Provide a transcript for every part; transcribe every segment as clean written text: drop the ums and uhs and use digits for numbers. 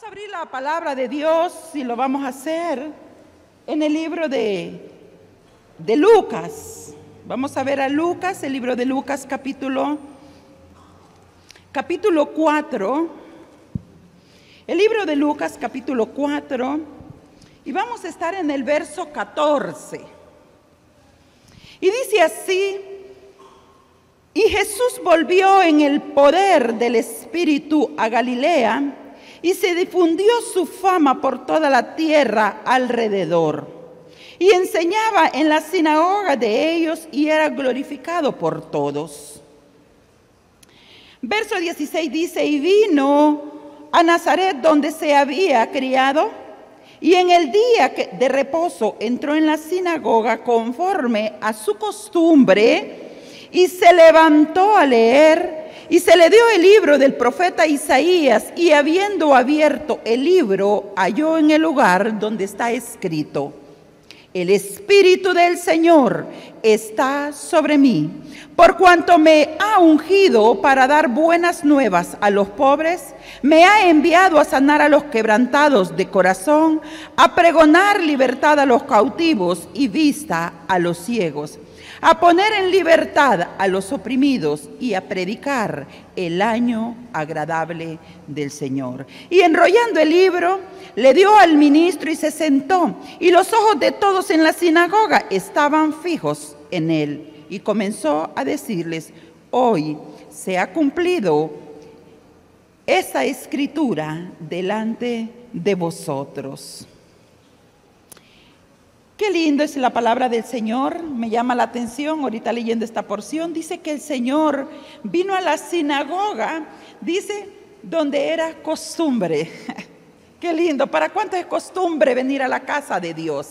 a abrir la palabra de Dios y lo vamos a hacer en el libro de Lucas. Vamos a ver a Lucas, el libro de Lucas capítulo 4. El libro de Lucas capítulo 4 y vamos a estar en el verso 14. Y dice así: y Jesús volvió en el poder del Espíritu a Galilea, y se difundió su fama por toda la tierra alrededor. Y enseñaba en la sinagoga de ellos y era glorificado por todos. Verso 16 dice: y vino a Nazaret donde se había criado, y en el día de reposo entró en la sinagoga conforme a su costumbre, y se levantó a leer. Y se le dio el libro del profeta Isaías, y habiendo abierto el libro, halló en el lugar donde está escrito: el Espíritu del Señor está sobre mí, por cuanto me ha ungido para dar buenas nuevas a los pobres, me ha enviado a sanar a los quebrantados de corazón, a pregonar libertad a los cautivos y vista a los ciegos, a poner en libertad a los oprimidos y a predicar el año agradable del Señor. Y enrollando el libro, le dio al ministro y se sentó, y los ojos de todos en la sinagoga estaban fijos en él. Y comenzó a decirles: hoy se ha cumplido esta escritura delante de vosotros. Qué lindo es la palabra del Señor, me llama la atención ahorita leyendo esta porción. Dice que el Señor vino a la sinagoga, dice, donde era costumbre. Qué lindo, ¿para cuántos es costumbre venir a la casa de Dios?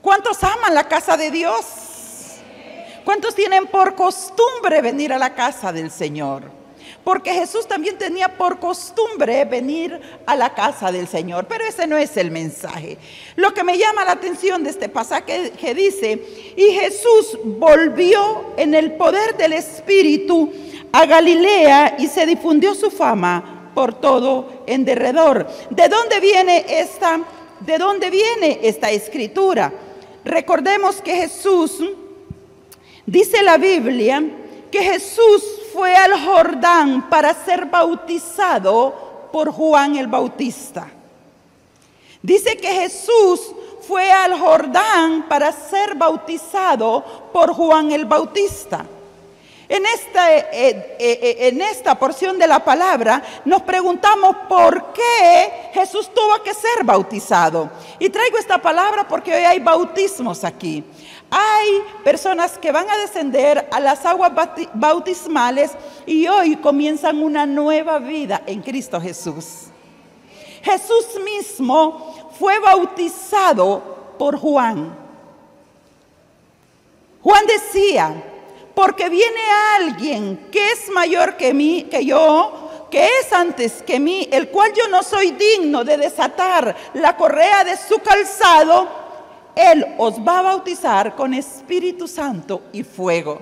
¿Cuántos aman la casa de Dios? ¿Cuántos tienen por costumbre venir a la casa del Señor? Porque Jesús también tenía por costumbre venir a la casa del Señor. Pero ese no es el mensaje. Lo que me llama la atención de este pasaje que dice: y Jesús volvió en el poder del Espíritu a Galilea y se difundió su fama por todo en derredor. ¿De dónde viene esta escritura? Recordemos que Jesús, dice la Biblia, que Jesús fue al Jordán para ser bautizado por Juan el Bautista. Dice que Jesús fue al Jordán para ser bautizado por Juan el Bautista. En esta porción de la palabra nos preguntamos por qué Jesús tuvo que ser bautizado. Y traigo esta palabra porque hoy hay bautismos aquí. Hay personas que van a descender a las aguas bautismales y hoy comienzan una nueva vida en Cristo Jesús. Jesús mismo fue bautizado por Juan. Juan decía: porque viene alguien que es mayor que yo, que es antes que mí, el cual yo no soy digno de desatar la correa de su calzado. Él os va a bautizar con Espíritu Santo y fuego.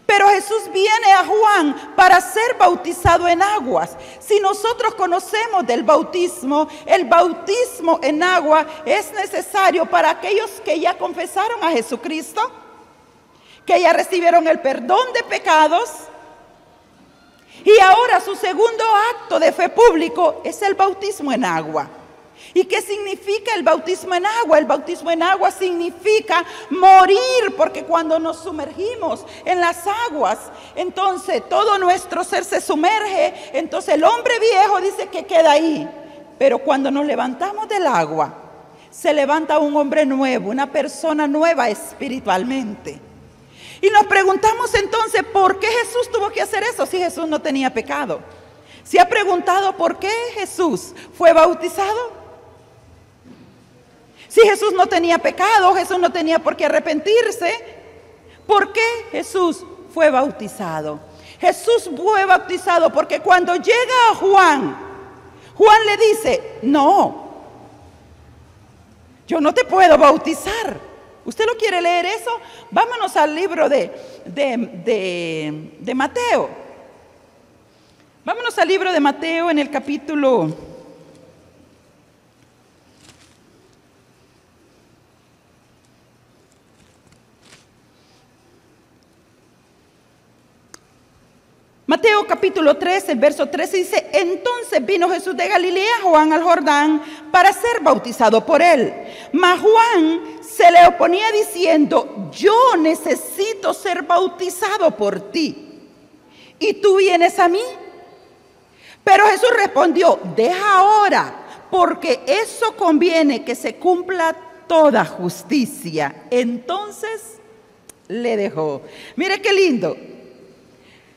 Pero Jesús viene a Juan para ser bautizado en aguas. Si nosotros conocemos del bautismo, el bautismo en agua es necesario para aquellos que ya confesaron a Jesucristo, que ya recibieron el perdón de pecados. Y ahora su segundo acto de fe público es el bautismo en agua. ¿Y qué significa el bautismo en agua? El bautismo en agua significa morir, porque cuando nos sumergimos en las aguas, entonces todo nuestro ser se sumerge, entonces el hombre viejo dice que queda ahí. Pero cuando nos levantamos del agua, se levanta un hombre nuevo, una persona nueva espiritualmente. Y nos preguntamos entonces, ¿por qué Jesús tuvo que hacer eso si Jesús no tenía pecado? ¿Se ha preguntado por qué Jesús fue bautizado? Si Jesús no tenía pecado, Jesús no tenía por qué arrepentirse. ¿Por qué Jesús fue bautizado? Jesús fue bautizado porque cuando llega a Juan le dice: no, yo no te puedo bautizar. ¿Usted lo quiere leer eso? Vámonos al libro de Mateo. Vámonos al libro de Mateo en el capítulo Mateo capítulo 13, verso 13 dice: entonces vino Jesús de Galilea a Juan al Jordán para ser bautizado por él. Mas Juan se le oponía diciendo: yo necesito ser bautizado por ti, ¿y tú vienes a mí? Pero Jesús respondió: deja ahora, porque eso conviene que se cumpla toda justicia. Entonces le dejó. Mire qué lindo.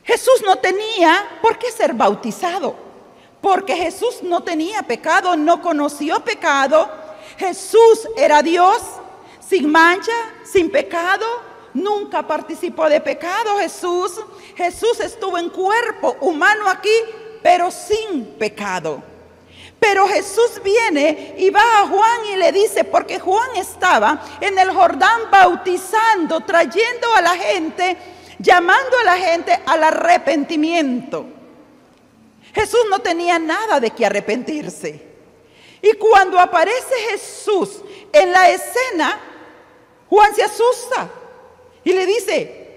Jesús no tenía por qué ser bautizado, porque Jesús no tenía pecado, no conoció pecado. Jesús era Dios, sin mancha, sin pecado, nunca participó de pecado. Jesús estuvo en cuerpo humano aquí, pero sin pecado. Pero Jesús viene y va a Juan y le dice, porque Juan estaba en el Jordán bautizando, trayendo a la gente, llamando a la gente al arrepentimiento. Jesús no tenía nada de qué arrepentirse. Y cuando aparece Jesús en la escena, Juan se asusta y le dice: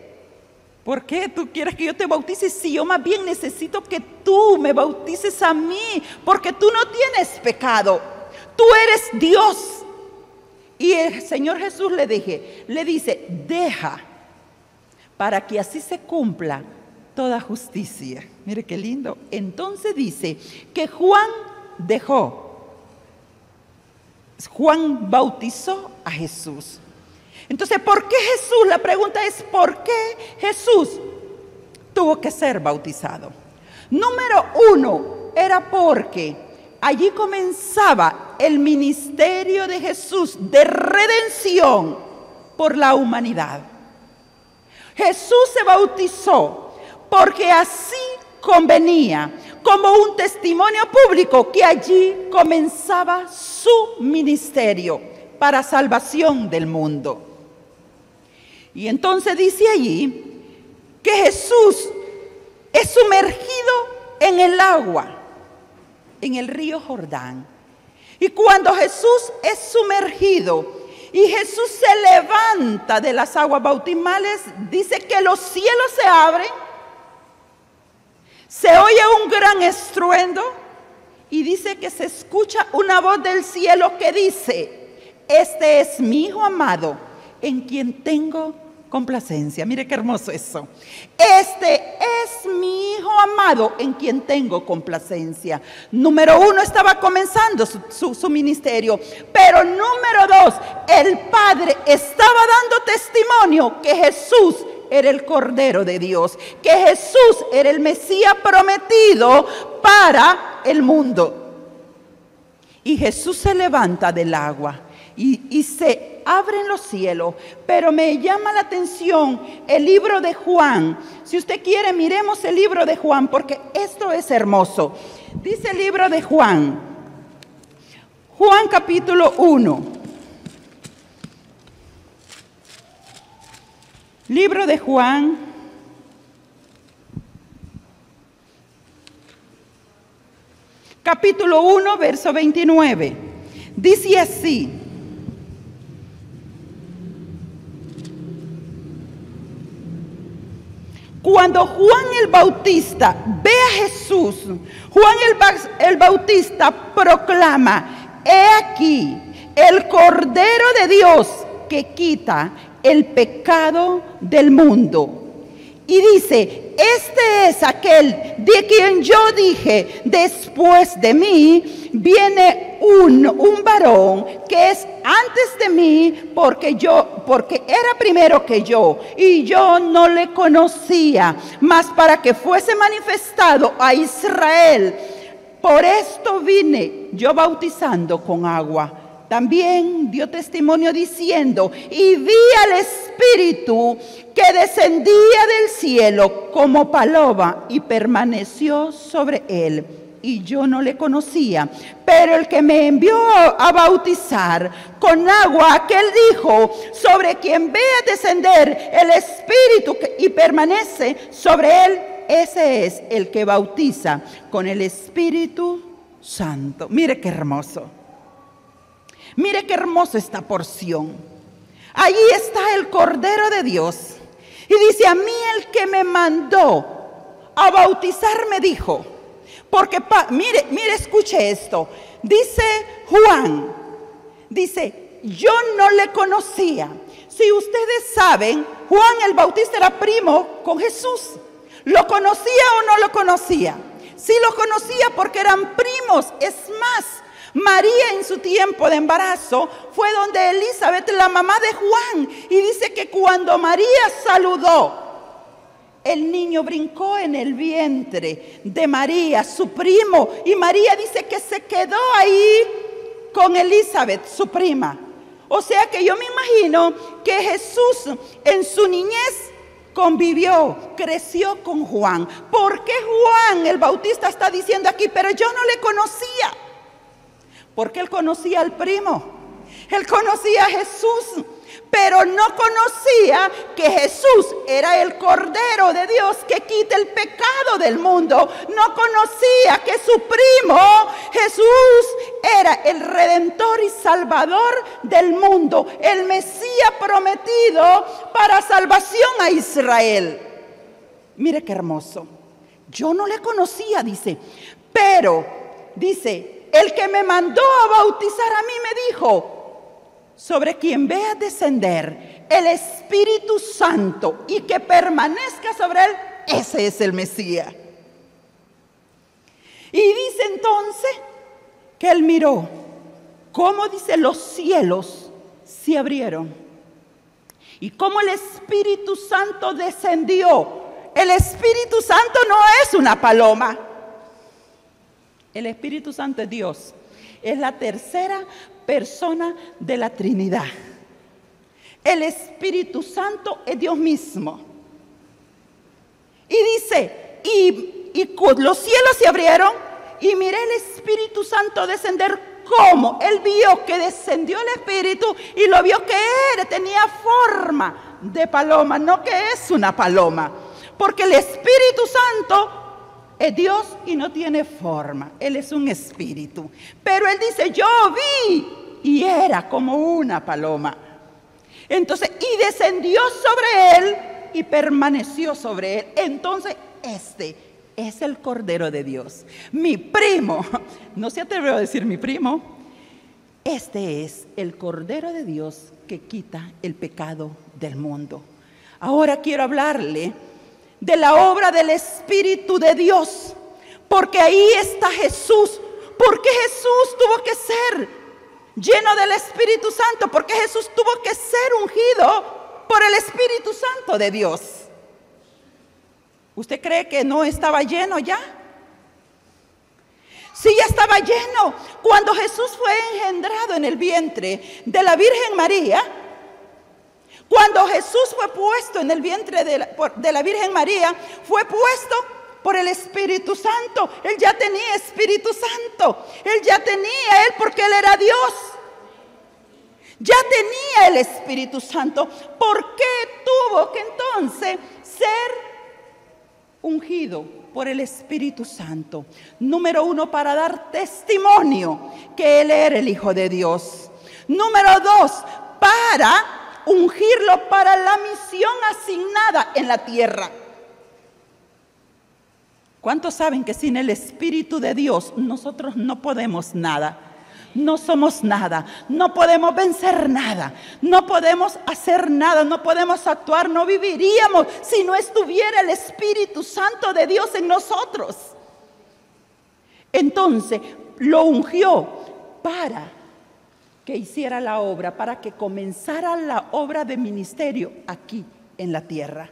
¿por qué tú quieres que yo te bautice si yo más bien necesito que tú me bautices a mí? Porque tú no tienes pecado, tú eres Dios. Y el Señor Jesús le dice: deja, para que así se cumpla toda justicia. Mire qué lindo. Entonces dice que Juan dejó. Juan bautizó a Jesús. Entonces, ¿por qué Jesús? La pregunta es, ¿por qué Jesús tuvo que ser bautizado? Número uno, era porque allí comenzaba el ministerio de Jesús de redención por la humanidad. Jesús se bautizó porque así convenía, como un testimonio público, que allí comenzaba su ministerio para salvación del mundo. Y entonces dice allí que Jesús es sumergido en el agua, en el río Jordán. Y cuando Jesús es sumergido y Jesús se levanta de las aguas bautismales, dice que los cielos se abren, se oye un gran estruendo y dice que se escucha una voz del cielo que dice: este es mi Hijo amado, en quien tengo complacencia. Mire qué hermoso eso. Este es mi Hijo amado, en quien tengo complacencia. Número uno, estaba comenzando su ministerio. Pero número dos, el Padre estaba dando testimonio que Jesús era el Cordero de Dios, que Jesús era el Mesías prometido para el mundo. Y Jesús se levanta del agua y se abren los cielos. Pero me llama la atención el libro de Juan. Si usted quiere, miremos el libro de Juan, porque esto es hermoso. Dice el libro de Juan, Juan capítulo 1. Libro de Juan, capítulo 1, verso 29. Dice así: cuando Juan el Bautista ve a Jesús, Juan el Bautista proclama: he aquí el Cordero de Dios que quita el pecado del mundo. Y dice: este es aquel de quien yo dije, después de mí viene un varón que es antes de mí, porque era primero que yo, y yo no le conocía, mas para que fuese manifestado a Israel. Por esto vine yo bautizando con agua. También dio testimonio diciendo: y vi al Espíritu que descendía del cielo como paloma y permaneció sobre él. Y yo no le conocía, pero el que me envió a bautizar con agua, aquel dijo: sobre quien vea descender el Espíritu y permanece sobre él, ese es el que bautiza con el Espíritu Santo. Mire qué hermoso. Mire qué hermosa esta porción. Allí está el Cordero de Dios. Y dice: a mí el que me mandó a bautizar, me dijo. Porque, mire, escuche esto. Dice Juan, dice, yo no le conocía. Si ustedes saben, Juan el Bautista era primo con Jesús. ¿Lo conocía o no lo conocía? Sí lo conocía porque eran primos. Es más, María en su tiempo de embarazo fue donde Elizabeth, la mamá de Juan, y dice que cuando María saludó, el niño brincó en el vientre de María, su primo, y María dice que se quedó ahí con Elizabeth, su prima. O sea que yo me imagino que Jesús en su niñez convivió, creció con Juan. ¿Por qué Juan el Bautista está diciendo aquí, pero yo no le conocía? Porque él conocía al primo, él conocía a Jesús, pero no conocía que Jesús era el Cordero de Dios que quita el pecado del mundo. No conocía que su primo Jesús era el Redentor y Salvador del mundo, el Mesías prometido para salvación a Israel. Mire qué hermoso. Yo no le conocía, dice, pero, dice, el que me mandó a bautizar a mí me dijo, sobre quien vea descender el Espíritu Santo y que permanezca sobre él, ese es el Mesías. Y dice entonces que él miró, cómo dice los cielos se abrieron y cómo el Espíritu Santo descendió. El Espíritu Santo no es una paloma. El Espíritu Santo es Dios. Es la tercera persona de la Trinidad. El Espíritu Santo es Dios mismo. Y dice, y los cielos se abrieron y miré el Espíritu Santo descender. ¿Cómo? Él vio que descendió el Espíritu y lo vio que tenía forma de paloma, no que es una paloma. Porque el Espíritu Santo es Dios y no tiene forma. Él es un espíritu. Pero él dice, yo vi y era como una paloma. Entonces, y descendió sobre él y permaneció sobre él. Entonces, este es el Cordero de Dios. Mi primo, no se atrevió a decir mi primo. Este es el Cordero de Dios que quita el pecado del mundo. Ahora quiero hablarle de la obra del Espíritu de Dios, porque ahí está Jesús. ¿Por qué Jesús tuvo que ser lleno del Espíritu Santo? Porque Jesús tuvo que ser ungido por el Espíritu Santo de Dios. ¿Usted cree que no estaba lleno ya? Sí, ya estaba lleno. Cuando Jesús fue engendrado en el vientre de la Virgen María, cuando Jesús fue puesto en el vientre de la Virgen María, fue puesto por el Espíritu Santo. Él ya tenía Espíritu Santo. Él ya tenía él porque él era Dios. Ya tenía el Espíritu Santo. ¿Por qué tuvo que entonces ser ungido por el Espíritu Santo? Número uno, para dar testimonio que él era el Hijo de Dios. Número dos, para ungirlo para la misión asignada en la tierra. ¿Cuántos saben que sin el Espíritu de Dios nosotros no podemos nada? No somos nada, no podemos vencer nada, no podemos hacer nada, no podemos actuar, no viviríamos si no estuviera el Espíritu Santo de Dios en nosotros. Entonces lo ungió para que hiciera la obra, para que comenzara la obra de ministerio aquí en la tierra.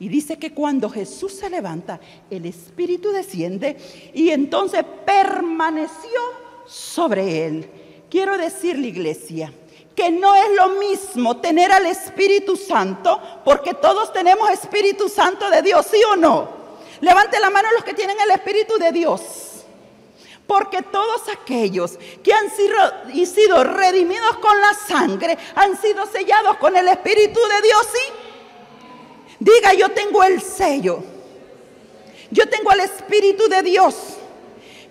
Y dice que cuando Jesús se levanta, el Espíritu desciende y entonces permaneció sobre él. Quiero decirle, iglesia, que no es lo mismo tener al Espíritu Santo, porque todos tenemos Espíritu Santo de Dios, ¿sí o no? Levante la mano los que tienen el Espíritu de Dios. Porque todos aquellos que han sido redimidos con la sangre, han sido sellados con el Espíritu de Dios, ¿sí? Diga, yo tengo el sello. Yo tengo el Espíritu de Dios,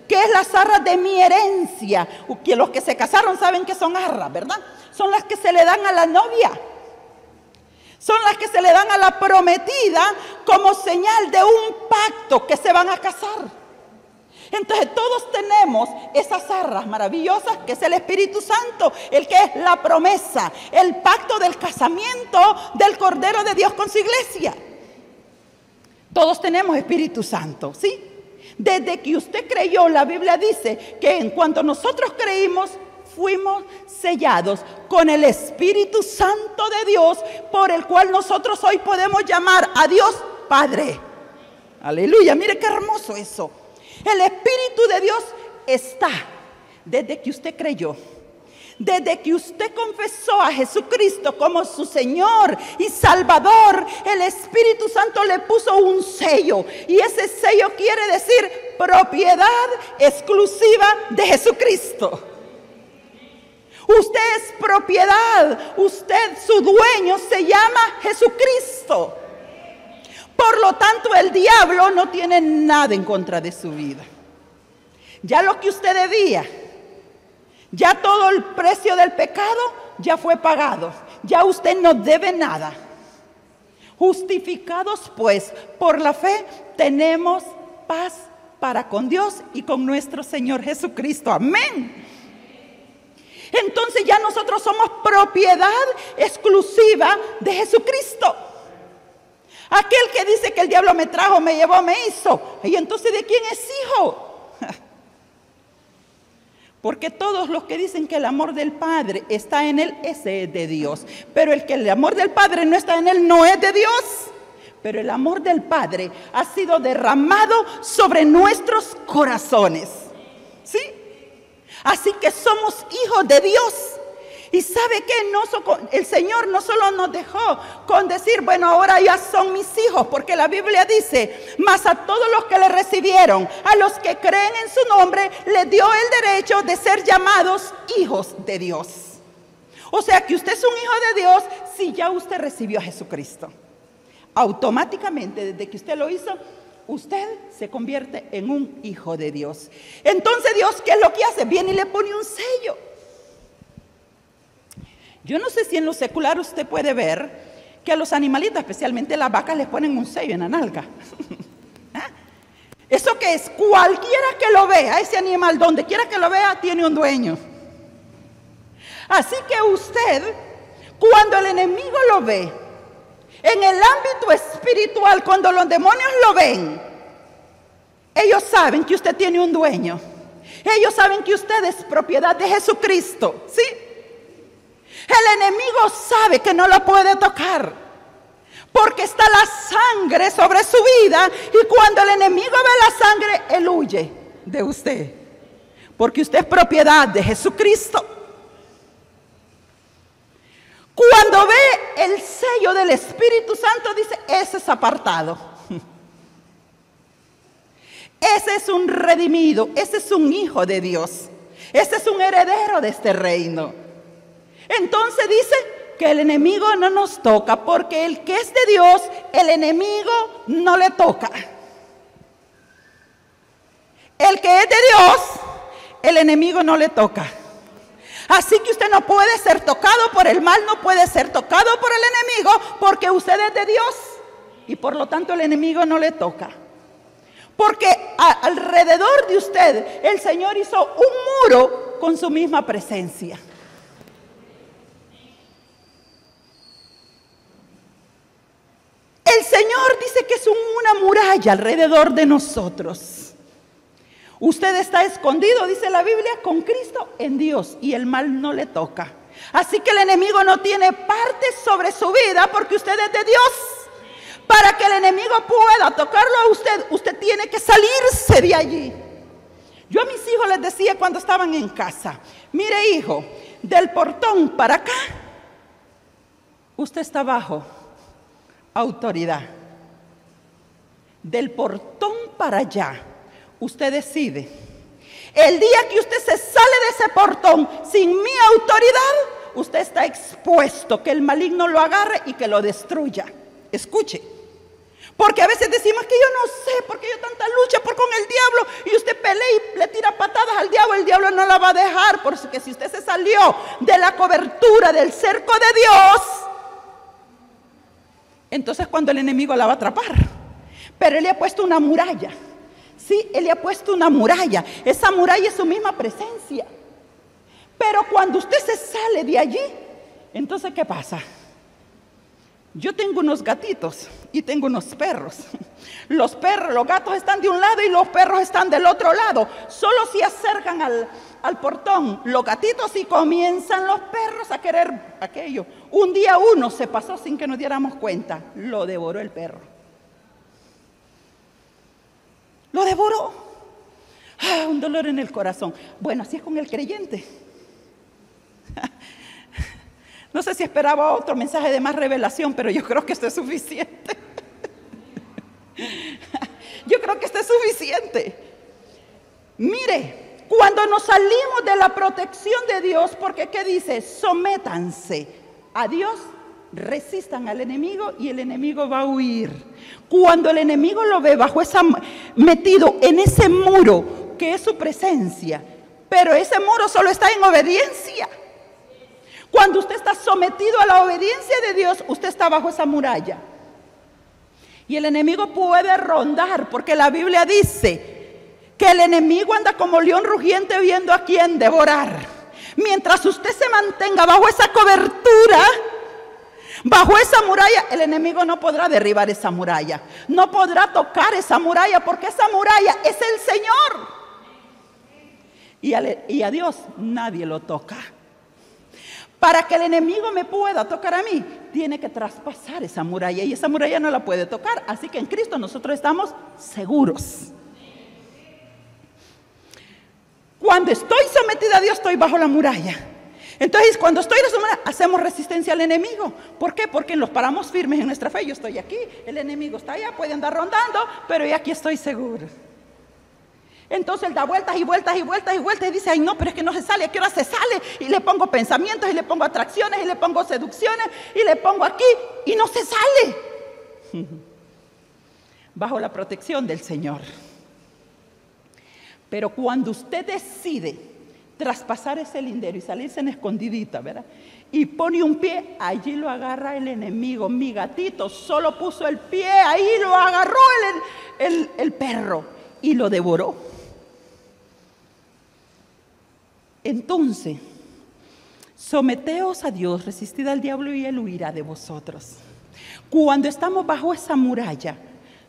que es las arras de mi herencia. Que los que se casaron saben que son arras, ¿verdad? Son las que se le dan a la novia. Son las que se le dan a la prometida como señal de un pacto que se van a casar. Entonces todos tenemos esas arras maravillosas que es el Espíritu Santo, el que es la promesa, el pacto del casamiento del Cordero de Dios con su iglesia. Todos tenemos Espíritu Santo, ¿sí? Desde que usted creyó, la Biblia dice que en cuanto nosotros creímos, fuimos sellados con el Espíritu Santo de Dios, por el cual nosotros hoy podemos llamar a Dios Padre. Aleluya, mire qué hermoso eso. El Espíritu de Dios está desde que usted creyó. Desde que usted confesó a Jesucristo como su Señor y Salvador, el Espíritu Santo le puso un sello. Y ese sello quiere decir propiedad exclusiva de Jesucristo. Usted es propiedad, usted, su dueño, se llama Jesucristo. Por lo tanto, el diablo no tiene nada en contra de su vida. Ya lo que usted debía, ya todo el precio del pecado ya fue pagado. Ya usted no debe nada. Justificados pues por la fe, tenemos paz para con Dios y con nuestro Señor Jesucristo. Amén. Entonces ya nosotros somos propiedad exclusiva de Jesucristo. Aquel que dice que el diablo me trajo, me llevó, me hizo. ¿Y entonces de quién es hijo? Porque todos los que dicen que el amor del Padre está en él, ese es de Dios. Pero el amor del Padre no está en él, no es de Dios. Pero el amor del Padre ha sido derramado sobre nuestros corazones. ¿Sí? Así que somos hijos de Dios. Y ¿sabe qué? El Señor no solo nos dejó con decir, bueno, ahora ya son mis hijos, porque la Biblia dice, mas a todos los que le recibieron, a los que creen en su nombre, les dio el derecho de ser llamados hijos de Dios. O sea que usted es un hijo de Dios si ya usted recibió a Jesucristo. Automáticamente, desde que usted lo hizo, usted se convierte en un hijo de Dios. Entonces Dios, ¿qué es lo que hace? Viene y le pone un sello. Yo no sé si en lo secular usted puede ver que a los animalitos, especialmente las vacas, les ponen un sello en la nalga. ¿Eso qué es? Cualquiera que lo vea, ese animal, donde quiera que lo vea, tiene un dueño. Así que usted, cuando el enemigo lo ve, en el ámbito espiritual, cuando los demonios lo ven, ellos saben que usted tiene un dueño. Ellos saben que usted es propiedad de Jesucristo, ¿sí? El enemigo sabe que no lo puede tocar, porque está la sangre sobre su vida, y cuando el enemigo ve la sangre, él huye de usted, porque usted es propiedad de Jesucristo. Cuando ve el sello del Espíritu Santo, dice, ese es apartado. Ese es un redimido, ese es un hijo de Dios, ese es un heredero de este reino. Entonces dice que el enemigo no nos toca, porque el que es de Dios, el enemigo no le toca. El que es de Dios, el enemigo no le toca. Así que usted no puede ser tocado por el mal, no puede ser tocado por el enemigo, porque usted es de Dios y por lo tanto el enemigo no le toca. Porque alrededor de usted el Señor hizo un muro con su misma presencia. El Señor dice que es una muralla alrededor de nosotros. Usted está escondido, dice la Biblia, con Cristo en Dios, y el mal no le toca. Así que el enemigo no tiene parte sobre su vida, porque usted es de Dios. Para que el enemigo pueda tocarlo a usted, usted tiene que salirse de allí. Yo a mis hijos les decía cuando estaban en casa, mire hijo, del portón para acá, usted está bajo autoridad. Del portón para allá, usted decide. El día que usted se sale de ese portón sin mi autoridad, usted está expuesto que el maligno lo agarre y que lo destruya. Escuche, porque a veces decimos que yo no sé por qué yo tanta lucha con el diablo, y usted pelea y le tira patadas al diablo, el diablo no la va a dejar, porque si usted se salió de la cobertura del cerco de Dios, Entonces cuando el enemigo la va a atrapar, pero él le ha puesto una muralla. Sí, él le ha puesto una muralla. Esa muralla es su misma presencia. Pero cuando usted se sale de allí, entonces ¿qué pasa? Yo tengo unos gatitos y tengo unos perros. Los gatos están de un lado y los perros están del otro lado. Solo se acercan al portón los gatitos y comienzan los perros a querer aquello. Un día uno se pasó sin que nos diéramos cuenta. Lo devoró el perro. Lo devoró. Un dolor en el corazón. Bueno, así es con el creyente. No sé si esperaba otro mensaje de más revelación, pero yo creo que esto es suficiente. Yo creo que esto es suficiente. Mire, cuando nos salimos de la protección de Dios, porque ¿qué dice? Sométanse a Dios, resistan al enemigo y el enemigo va a huir. Cuando el enemigo lo ve metido en ese muro que es su presencia, pero ese muro solo está en obediencia. Cuando usted está sometido a la obediencia de Dios, usted está bajo esa muralla. Y el enemigo puede rondar, porque la Biblia dice que el enemigo anda como león rugiente viendo a quién devorar. Mientras usted se mantenga bajo esa cobertura, bajo esa muralla, el enemigo no podrá derribar esa muralla. No podrá tocar esa muralla, porque esa muralla es el Señor. Y a Dios nadie lo toca. Para que el enemigo me pueda tocar a mí, tiene que traspasar esa muralla. Y esa muralla no la puede tocar. Así que en Cristo nosotros estamos seguros. Cuando estoy sometida a Dios, estoy bajo la muralla. Entonces, cuando estoy en la muralla, hacemos resistencia al enemigo. ¿Por qué? Porque nos paramos firmes en nuestra fe. Yo estoy aquí, el enemigo está allá, puede andar rondando, pero yo aquí estoy seguro. Entonces él da vueltas y vueltas y vueltas y vueltas y dice, ay no, pero es que no se sale, ¿a qué hora se sale? Y le pongo pensamientos y le pongo atracciones y le pongo seducciones y le pongo aquí y no se sale. Bajo la protección del Señor. Pero cuando usted decide traspasar ese lindero y salirse en escondidita, ¿verdad? Y pone un pie, allí lo agarra el enemigo. Mi gatito solo puso el pie, ahí lo agarró el perro y lo devoró. Entonces, someteos a Dios, resistid al diablo y él huirá de vosotros. Cuando estamos bajo esa muralla,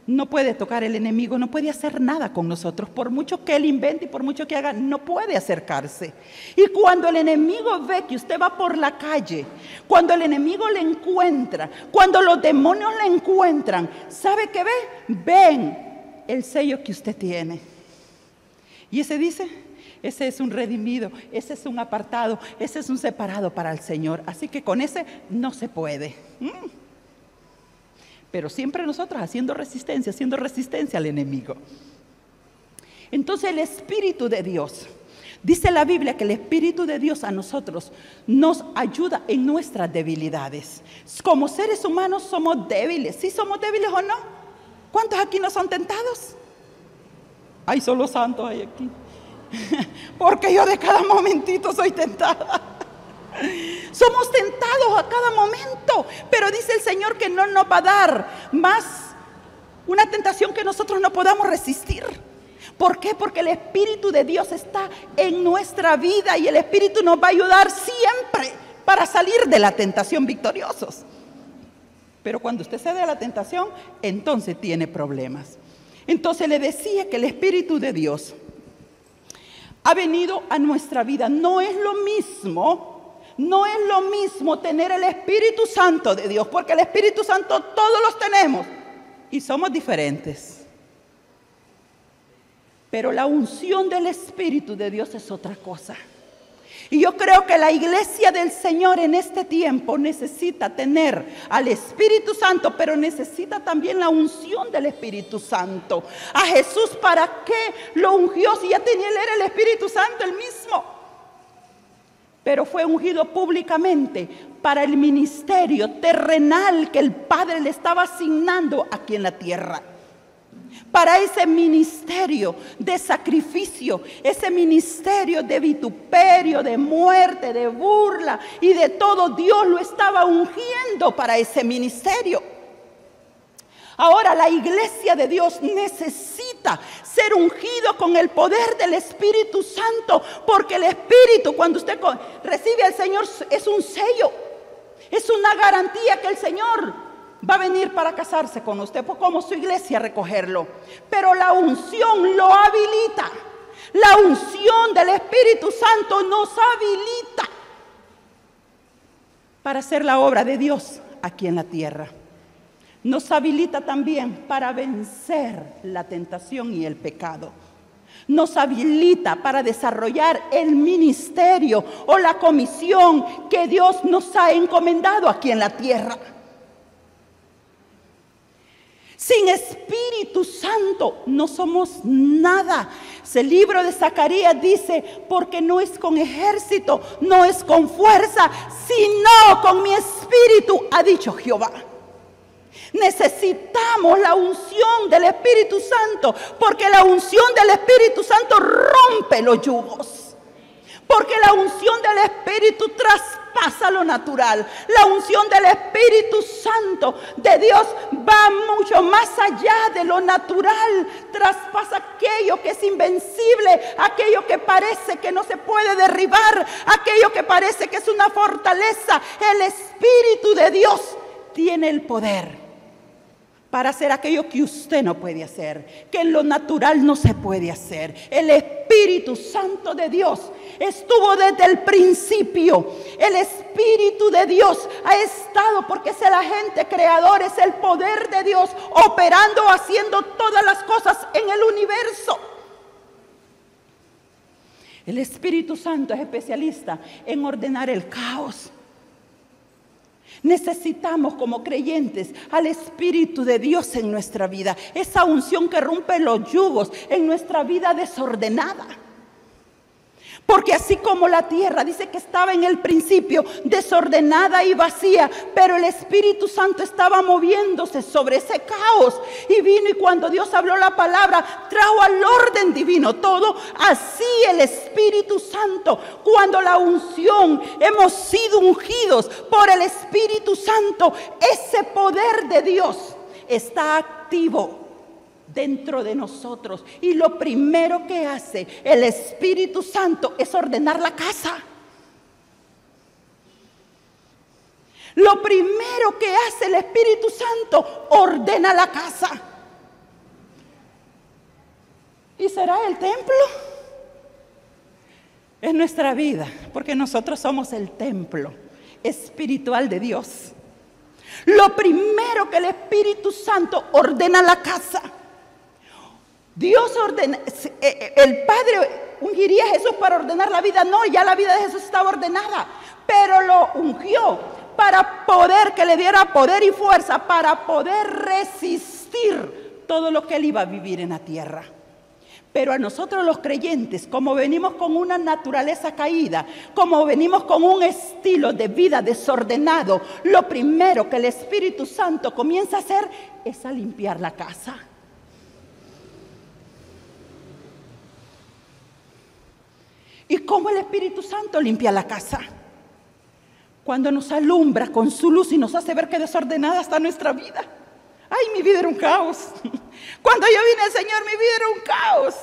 no puede tocar el enemigo, no puede hacer nada con nosotros. Por mucho que él invente y por mucho que haga, no puede acercarse. Y cuando el enemigo ve que usted va por la calle, cuando el enemigo le encuentra, cuando los demonios le encuentran, ¿sabe qué ve? Ven el sello que usted tiene. Y ese dice... Ese es un redimido, ese es un apartado, ese es un separado para el Señor. Así que con ese no se puede. Pero siempre nosotros haciendo resistencia al enemigo. Entonces el Espíritu de Dios, dice la Biblia que el Espíritu de Dios a nosotros nos ayuda en nuestras debilidades. Como seres humanos somos débiles. ¿Sí somos débiles o no? ¿Cuántos aquí no son tentados? Hay solo santos hay aquí. Porque yo de cada momentito soy tentada. Somos tentados a cada momento, pero dice el Señor que no nos va a dar más una tentación que nosotros no podamos resistir. ¿Por qué? Porque el Espíritu de Dios está en nuestra vida y el Espíritu nos va a ayudar siempre para salir de la tentación victoriosos. Pero cuando usted cede a la tentación, entonces tiene problemas. Entonces le decía que el Espíritu de Dios ha venido a nuestra vida. No es lo mismo tener el Espíritu Santo de Dios, porque el Espíritu Santo todos los tenemos y somos diferentes. Pero la unción del Espíritu de Dios es otra cosa. Y yo creo que la iglesia del Señor en este tiempo necesita tener al Espíritu Santo, pero necesita también la unción del Espíritu Santo. A Jesús, ¿para qué lo ungió si ya tenía él era el Espíritu Santo el mismo? Pero fue ungido públicamente para el ministerio terrenal que el Padre le estaba asignando aquí en la tierra. Para ese ministerio de sacrificio, ese ministerio de vituperio, de muerte, de burla y de todo, Dios lo estaba ungiendo para ese ministerio. Ahora la iglesia de Dios necesita ser ungido con el poder del Espíritu Santo, porque el Espíritu, cuando usted recibe al Señor, es un sello, es una garantía que el Señor va a venir para casarse con usted, como su iglesia a recogerlo. Pero la unción lo habilita. La unción del Espíritu Santo nos habilita para hacer la obra de Dios aquí en la tierra. Nos habilita también para vencer la tentación y el pecado. Nos habilita para desarrollar el ministerio o la comisión que Dios nos ha encomendado aquí en la tierra. Sin Espíritu Santo no somos nada. El libro de Zacarías dice, porque no es con ejército, no es con fuerza, sino con mi Espíritu, ha dicho Jehová. Necesitamos la unción del Espíritu Santo, porque la unción del Espíritu Santo rompe los yugos. Porque la unción del Espíritu traspasa lo natural. La unción del Espíritu Santo de Dios va mucho más allá de lo natural. Traspasa aquello que es invencible, aquello que parece que no se puede derribar, aquello que parece que es una fortaleza. El Espíritu de Dios tiene el poder para hacer aquello que usted no puede hacer, que en lo natural no se puede hacer. El Espíritu Santo de Dios estuvo desde el principio. El Espíritu de Dios ha estado, porque es el agente creador, es el poder de Dios operando, haciendo todas las cosas en el universo. El Espíritu Santo es especialista en ordenar el caos. Necesitamos como creyentes al Espíritu de Dios en nuestra vida. Esa unción que rompe los yugos en nuestra vida desordenada. Porque así como la tierra dice que estaba en el principio desordenada y vacía, pero el Espíritu Santo estaba moviéndose sobre ese caos. Y vino, y cuando Dios habló la palabra, trajo al orden divino todo. Así el Espíritu Santo, cuando la unción, hemos sido ungidos por el Espíritu Santo, ese poder de Dios está activo dentro de nosotros, y lo primero que hace el Espíritu Santo es ordenar la casa. Lo primero que hace el Espíritu Santo, ordena la casa. ¿Y será el templo? Es nuestra vida, porque nosotros somos el templo espiritual de Dios. Lo primero que el Espíritu Santo ordena la casa. Dios ordena, el Padre ungiría a Jesús para ordenar la vida. No, ya la vida de Jesús estaba ordenada, pero lo ungió para poder, que le diera poder y fuerza para poder resistir todo lo que él iba a vivir en la tierra. Pero a nosotros los creyentes, como venimos con una naturaleza caída, como venimos con un estilo de vida desordenado, lo primero que el Espíritu Santo comienza a hacer es a limpiar la casa. ¿Y cómo el Espíritu Santo limpia la casa? Cuando nos alumbra con su luz y nos hace ver que desordenada está nuestra vida. ¡Ay, mi vida era un caos! Cuando yo vine al Señor, mi vida era un caos.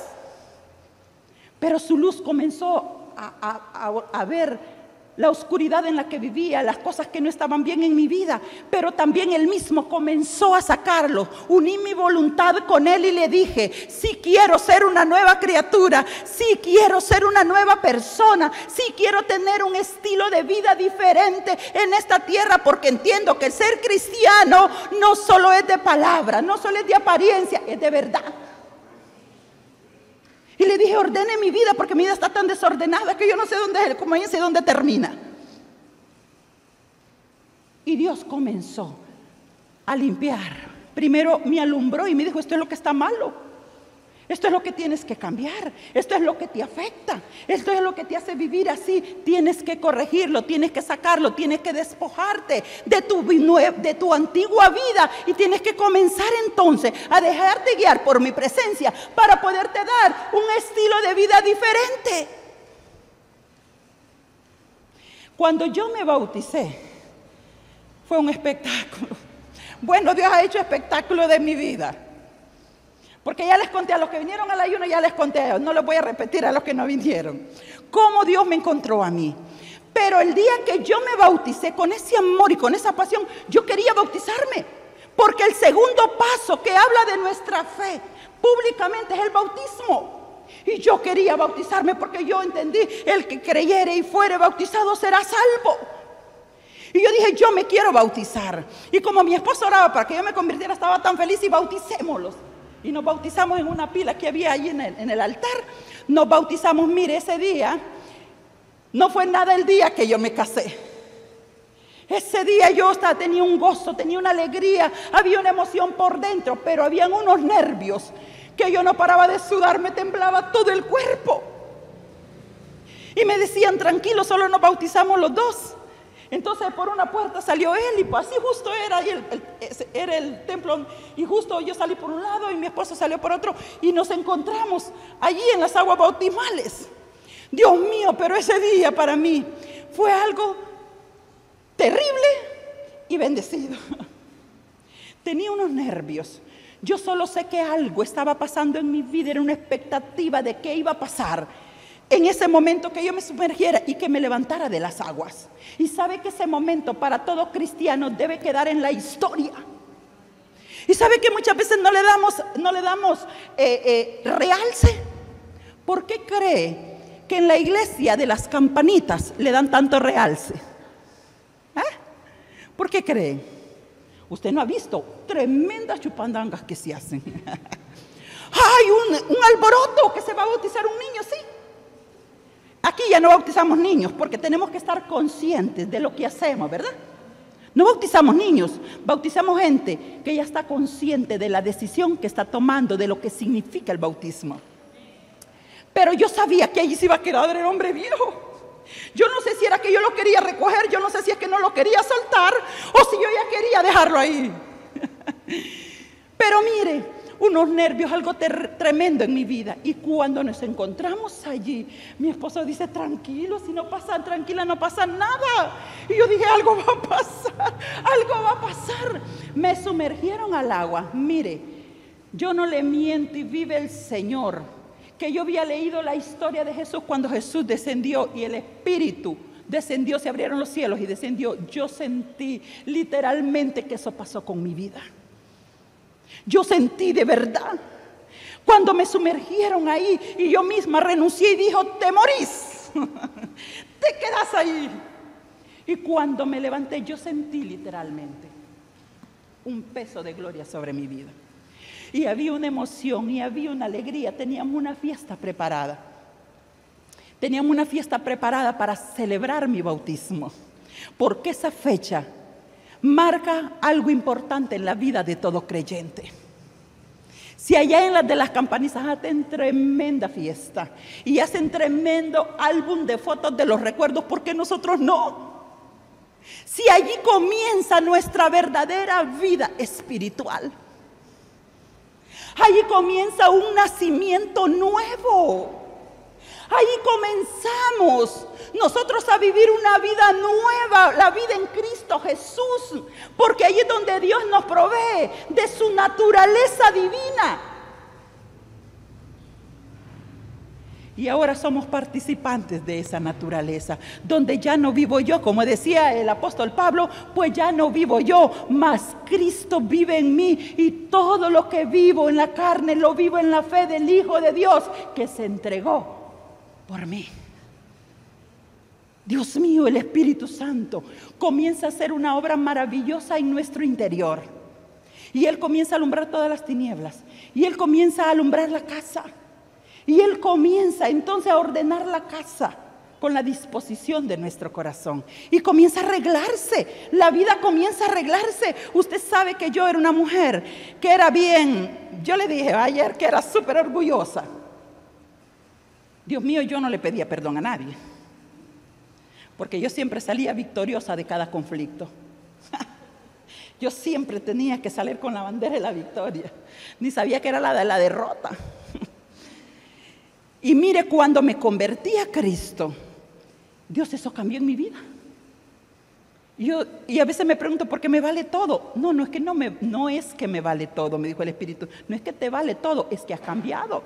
Pero su luz comenzó a ver la oscuridad en la que vivía, las cosas que no estaban bien en mi vida. Pero también Él mismo comenzó a sacarlo. Uní mi voluntad con Él y le dije, si quiero ser una nueva criatura, si quiero ser una nueva persona, si quiero tener un estilo de vida diferente en esta tierra, porque entiendo que el ser cristiano no solo es de palabra, no solo es de apariencia, es de verdad. Y le dije, ordene mi vida, porque mi vida está tan desordenada que yo no sé dónde comienza y dónde termina. Y Dios comenzó a limpiar. Primero me alumbró y me dijo, esto es lo que está malo. Esto es lo que tienes que cambiar. Esto es lo que te afecta. Esto es lo que te hace vivir así. Tienes que corregirlo, tienes que sacarlo, tienes que despojarte de tu antigua vida. Y tienes que comenzar entonces a dejarte guiar por mi presencia para poderte dar un estilo de vida diferente. Cuando yo me bauticé, fue un espectáculo. Bueno, Dios ha hecho espectáculo de mi vida. Porque ya les conté a los que vinieron al ayuno, ya les conté a ellos. No les voy a repetir a los que no vinieron. Cómo Dios me encontró a mí. Pero el día que yo me bauticé con ese amor y con esa pasión, yo quería bautizarme. Porque el segundo paso que habla de nuestra fe públicamente es el bautismo. Y yo quería bautizarme porque yo entendí, el que creyere y fuere bautizado será salvo. Y yo dije, yo me quiero bautizar. Y como mi esposo oraba para que yo me convirtiera, estaba tan feliz y bauticémoslos. Y nos bautizamos en una pila que había allí en el altar. Nos bautizamos, mire, ese día no fue nada el día que yo me casé. Ese día yo tenía un gozo, tenía una alegría, había una emoción por dentro, pero habían unos nervios que yo no paraba de sudar, me temblaba todo el cuerpo. Y me decían, tranquilo, solo nos bautizamos los dos. Entonces por una puerta salió él y pues así justo era, y era el templo, y justo yo salí por un lado y mi esposo salió por otro y nos encontramos allí en las aguas bautismales. Dios mío, pero ese día para mí fue algo terrible y bendecido. Tenía unos nervios. Yo solo sé que algo estaba pasando en mi vida, era una expectativa de qué iba a pasar en ese momento que yo me sumergiera y que me levantara de las aguas. Y sabe que ese momento para todo cristiano debe quedar en la historia. Y sabe que muchas veces no le damos realce. ¿Por qué cree que en la iglesia de las campanitas le dan tanto realce? ¿Por qué cree? Usted no ha visto tremendas chupandangas que se hacen. Hay un alboroto que se va a bautizar un niño, sí. Aquí ya no bautizamos niños porque tenemos que estar conscientes de lo que hacemos, ¿verdad? No bautizamos niños, bautizamos gente que ya está consciente de la decisión que está tomando, de lo que significa el bautismo. Pero yo sabía que allí se iba a quedar el hombre viejo. Yo no sé si era que yo lo quería recoger, yo no sé si es que no lo quería soltar o si yo ya quería dejarlo ahí. Pero mire, unos nervios, algo tremendo en mi vida. Y cuando nos encontramos allí, mi esposo dice, tranquilo, si no pasa, tranquila, no pasa nada. Y yo dije, algo va a pasar, algo va a pasar. Me sumergieron al agua. Mire, yo no le miento y vive el Señor, que yo había leído la historia de Jesús cuando Jesús descendió y el Espíritu descendió, se abrieron los cielos y descendió. Yo sentí literalmente que eso pasó con mi vida. Yo sentí de verdad, cuando me sumergieron ahí y yo misma renuncié y dijo, te morís, te quedas ahí. Y cuando me levanté yo sentí literalmente un peso de gloria sobre mi vida. Y había una emoción y había una alegría, teníamos una fiesta preparada. Teníamos una fiesta preparada para celebrar mi bautismo, porque esa fecha marca algo importante en la vida de todo creyente. Si allá en las de las campanizas hacen tremenda fiesta y hacen tremendo álbum de fotos de los recuerdos, ¿por qué nosotros no? Si allí comienza nuestra verdadera vida espiritual, allí comienza un nacimiento nuevo. Ahí comenzamos nosotros a vivir una vida nueva, la vida en Cristo Jesús, porque ahí es donde Dios nos provee de su naturaleza divina. Y ahora somos participantes de esa naturaleza, donde ya no vivo yo, como decía el apóstol Pablo, pues ya no vivo yo, mas Cristo vive en mí, y todo lo que vivo en la carne lo vivo en la fe del Hijo de Dios que se entregó por mí. Dios mío, el Espíritu Santo comienza a hacer una obra maravillosa en nuestro interior. Y Él comienza a alumbrar todas las tinieblas. Y Él comienza a alumbrar la casa. Y Él comienza entonces a ordenar la casa con la disposición de nuestro corazón. Y comienza a arreglarse. La vida comienza a arreglarse. Usted sabe que yo era una mujer que era bien, yo le dije ayer que era súper orgullosa. Dios mío, yo no le pedía perdón a nadie, porque yo siempre salía victoriosa de cada conflicto. Yo siempre tenía que salir con la bandera de la victoria. Ni sabía que era la de la derrota. Y mire, cuando me convertí a Cristo, Dios eso cambió en mi vida. Y a veces me pregunto, ¿por qué me vale todo? No es que me vale todo, me dijo el Espíritu. No es que te vale todo, es que has cambiado.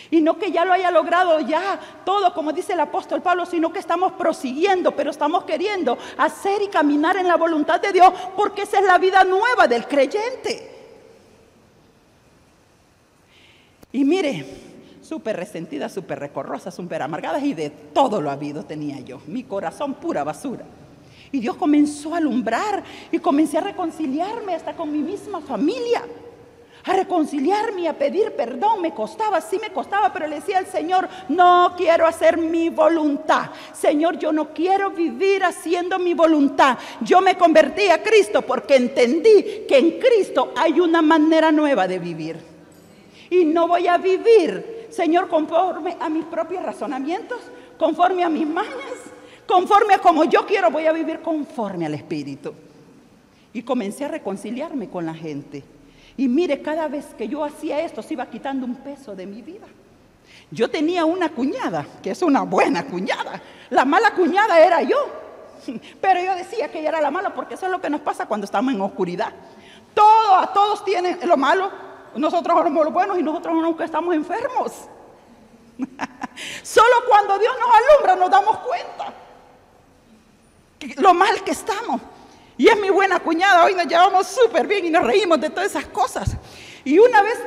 Y no que ya lo haya logrado ya todo, como dice el apóstol Pablo, sino que estamos prosiguiendo, pero estamos queriendo hacer y caminar en la voluntad de Dios, porque esa es la vida nueva del creyente. Y mire, súper resentida, súper recorrosa, súper amargada, y de todo lo habido tenía yo. Mi corazón pura basura. Y Dios comenzó a alumbrar y comencé a reconciliarme hasta con mi misma familia. A reconciliarme y a pedir perdón. Me costaba, sí me costaba, pero le decía al Señor, no quiero hacer mi voluntad. Señor, yo no quiero vivir haciendo mi voluntad. Yo me convertí a Cristo porque entendí que en Cristo hay una manera nueva de vivir. Y no voy a vivir, Señor, conforme a mis propios razonamientos, conforme a mis mañas, conforme a como yo quiero, voy a vivir conforme al Espíritu. Y comencé a reconciliarme con la gente. Y mire, cada vez que yo hacía esto, se iba quitando un peso de mi vida. Yo tenía una cuñada, que es una buena cuñada. La mala cuñada era yo. Pero yo decía que ella era la mala, porque eso es lo que nos pasa cuando estamos en oscuridad. Todos tienen lo malo. Nosotros somos los buenos y nosotros nunca estamos enfermos. Solo cuando Dios nos alumbra nos damos cuenta lo mal que estamos. Y es mi buena cuñada, hoy nos llevamos súper bien y nos reímos de todas esas cosas. Y una vez,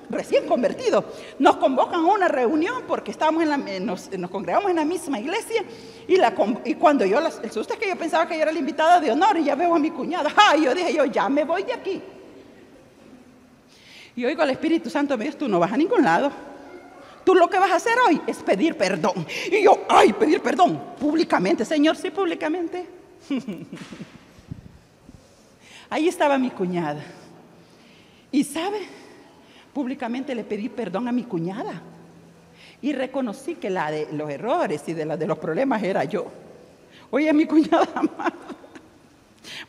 recién convertidos, nos convocan a una reunión porque estábamos nos congregamos en la misma iglesia. Y cuando el susto es que yo pensaba que yo era la invitada de honor y ya veo a mi cuñada. Yo dije, ya me voy de aquí. Y oigo al Espíritu Santo, me dice, tú no vas a ningún lado. Tú lo que vas a hacer hoy es pedir perdón. Y yo, pedir perdón, públicamente, Señor, sí, públicamente. Ahí estaba mi cuñada. Y ¿sabe? Públicamente le pedí perdón a mi cuñada. Y reconocí que la de los errores y de los problemas era yo. Oye, mi cuñada amada.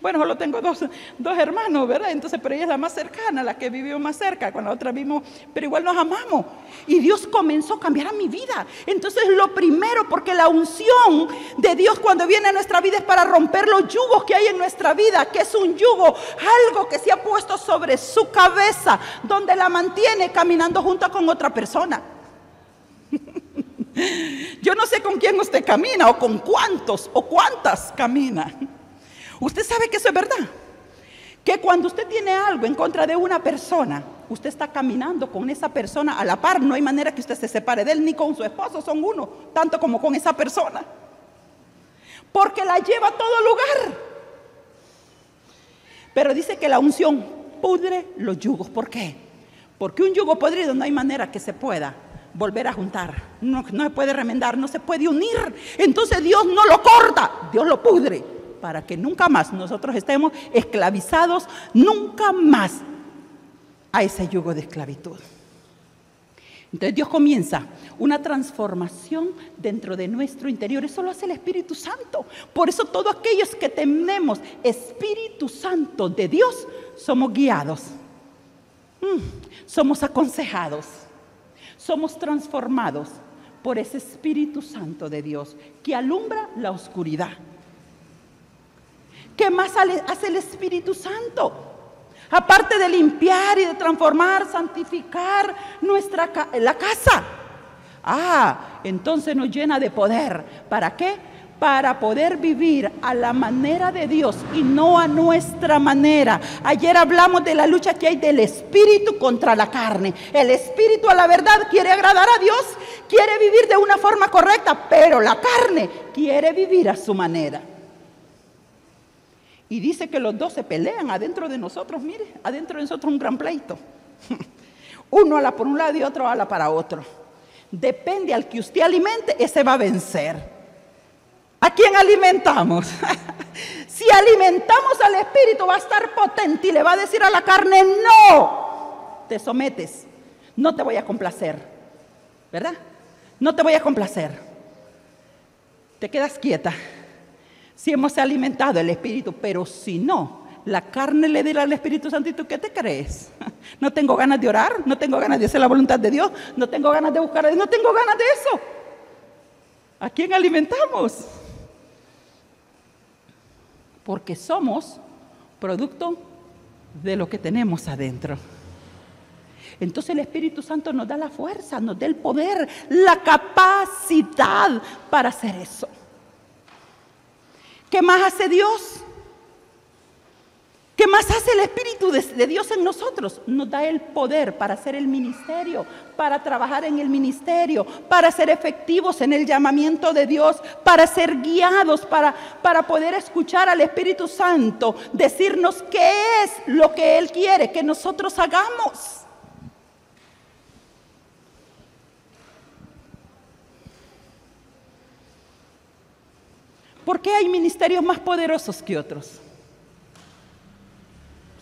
Bueno, solo tengo dos hermanos, ¿verdad? Entonces, pero ella es la más cercana, la que vivió más cerca, con la otra vimos, pero igual nos amamos. Y Dios comenzó a cambiar a mi vida. Entonces, lo primero, porque la unción de Dios cuando viene a nuestra vida es para romper los yugos que hay en nuestra vida, que es un yugo, algo que se ha puesto sobre su cabeza, donde la mantiene caminando junto con otra persona. Yo no sé con quién usted camina, o con cuántos, o cuántas camina. Usted sabe que eso es verdad, que cuando usted tiene algo en contra de una persona, usted está caminando con esa persona a la par. No hay manera que usted se separe de él, ni con su esposo, son uno, tanto como con esa persona, porque la lleva a todo lugar. Pero dice que la unción pudre los yugos. ¿Por qué? Porque un yugo podrido no hay manera que se pueda volver a juntar, no se puede remendar, no se puede unir. Entonces Dios no lo corta, Dios lo pudre, para que nunca más nosotros estemos esclavizados, nunca más a ese yugo de esclavitud. Entonces Dios comienza una transformación dentro de nuestro interior. Eso lo hace el Espíritu Santo. Por eso todos aquellos que tenemos Espíritu Santo de Dios, somos guiados, somos aconsejados, somos transformados por ese Espíritu Santo de Dios que alumbra la oscuridad. ¿Qué más hace el Espíritu Santo? Aparte de limpiar y de transformar, santificar la casa. Entonces nos llena de poder. ¿Para qué? Para poder vivir a la manera de Dios y no a nuestra manera. Ayer hablamos de la lucha que hay del Espíritu contra la carne. El Espíritu, a la verdad, quiere agradar a Dios, quiere vivir de una forma correcta, pero la carne quiere vivir a su manera. Y dice que los dos se pelean adentro de nosotros. Mire, adentro de nosotros un gran pleito. Uno ala por un lado y otro ala para otro. Depende al que usted alimente, ese va a vencer. ¿A quién alimentamos? Si alimentamos al Espíritu, va a estar potente y le va a decir a la carne, no, te sometes, no te voy a complacer, ¿verdad? No te voy a complacer, te quedas quieta. Si hemos alimentado el Espíritu, pero si no, la carne le dirá al Espíritu Santo, ¿y tú qué te crees? No tengo ganas de orar, no tengo ganas de hacer la voluntad de Dios, no tengo ganas de buscar a Dios, no tengo ganas de eso. ¿A quién alimentamos? porque somos producto de lo que tenemos adentro. Entonces el Espíritu Santo nos da la fuerza, nos da el poder, la capacidad para hacer eso. ¿Qué más hace Dios? ¿Qué más hace el Espíritu de Dios en nosotros? Nos da el poder para hacer el ministerio, para trabajar en el ministerio, para ser efectivos en el llamamiento de Dios, para ser guiados, para poder escuchar al Espíritu Santo, decirnos qué es lo que Él quiere que nosotros hagamos. ¿Por qué hay ministerios más poderosos que otros?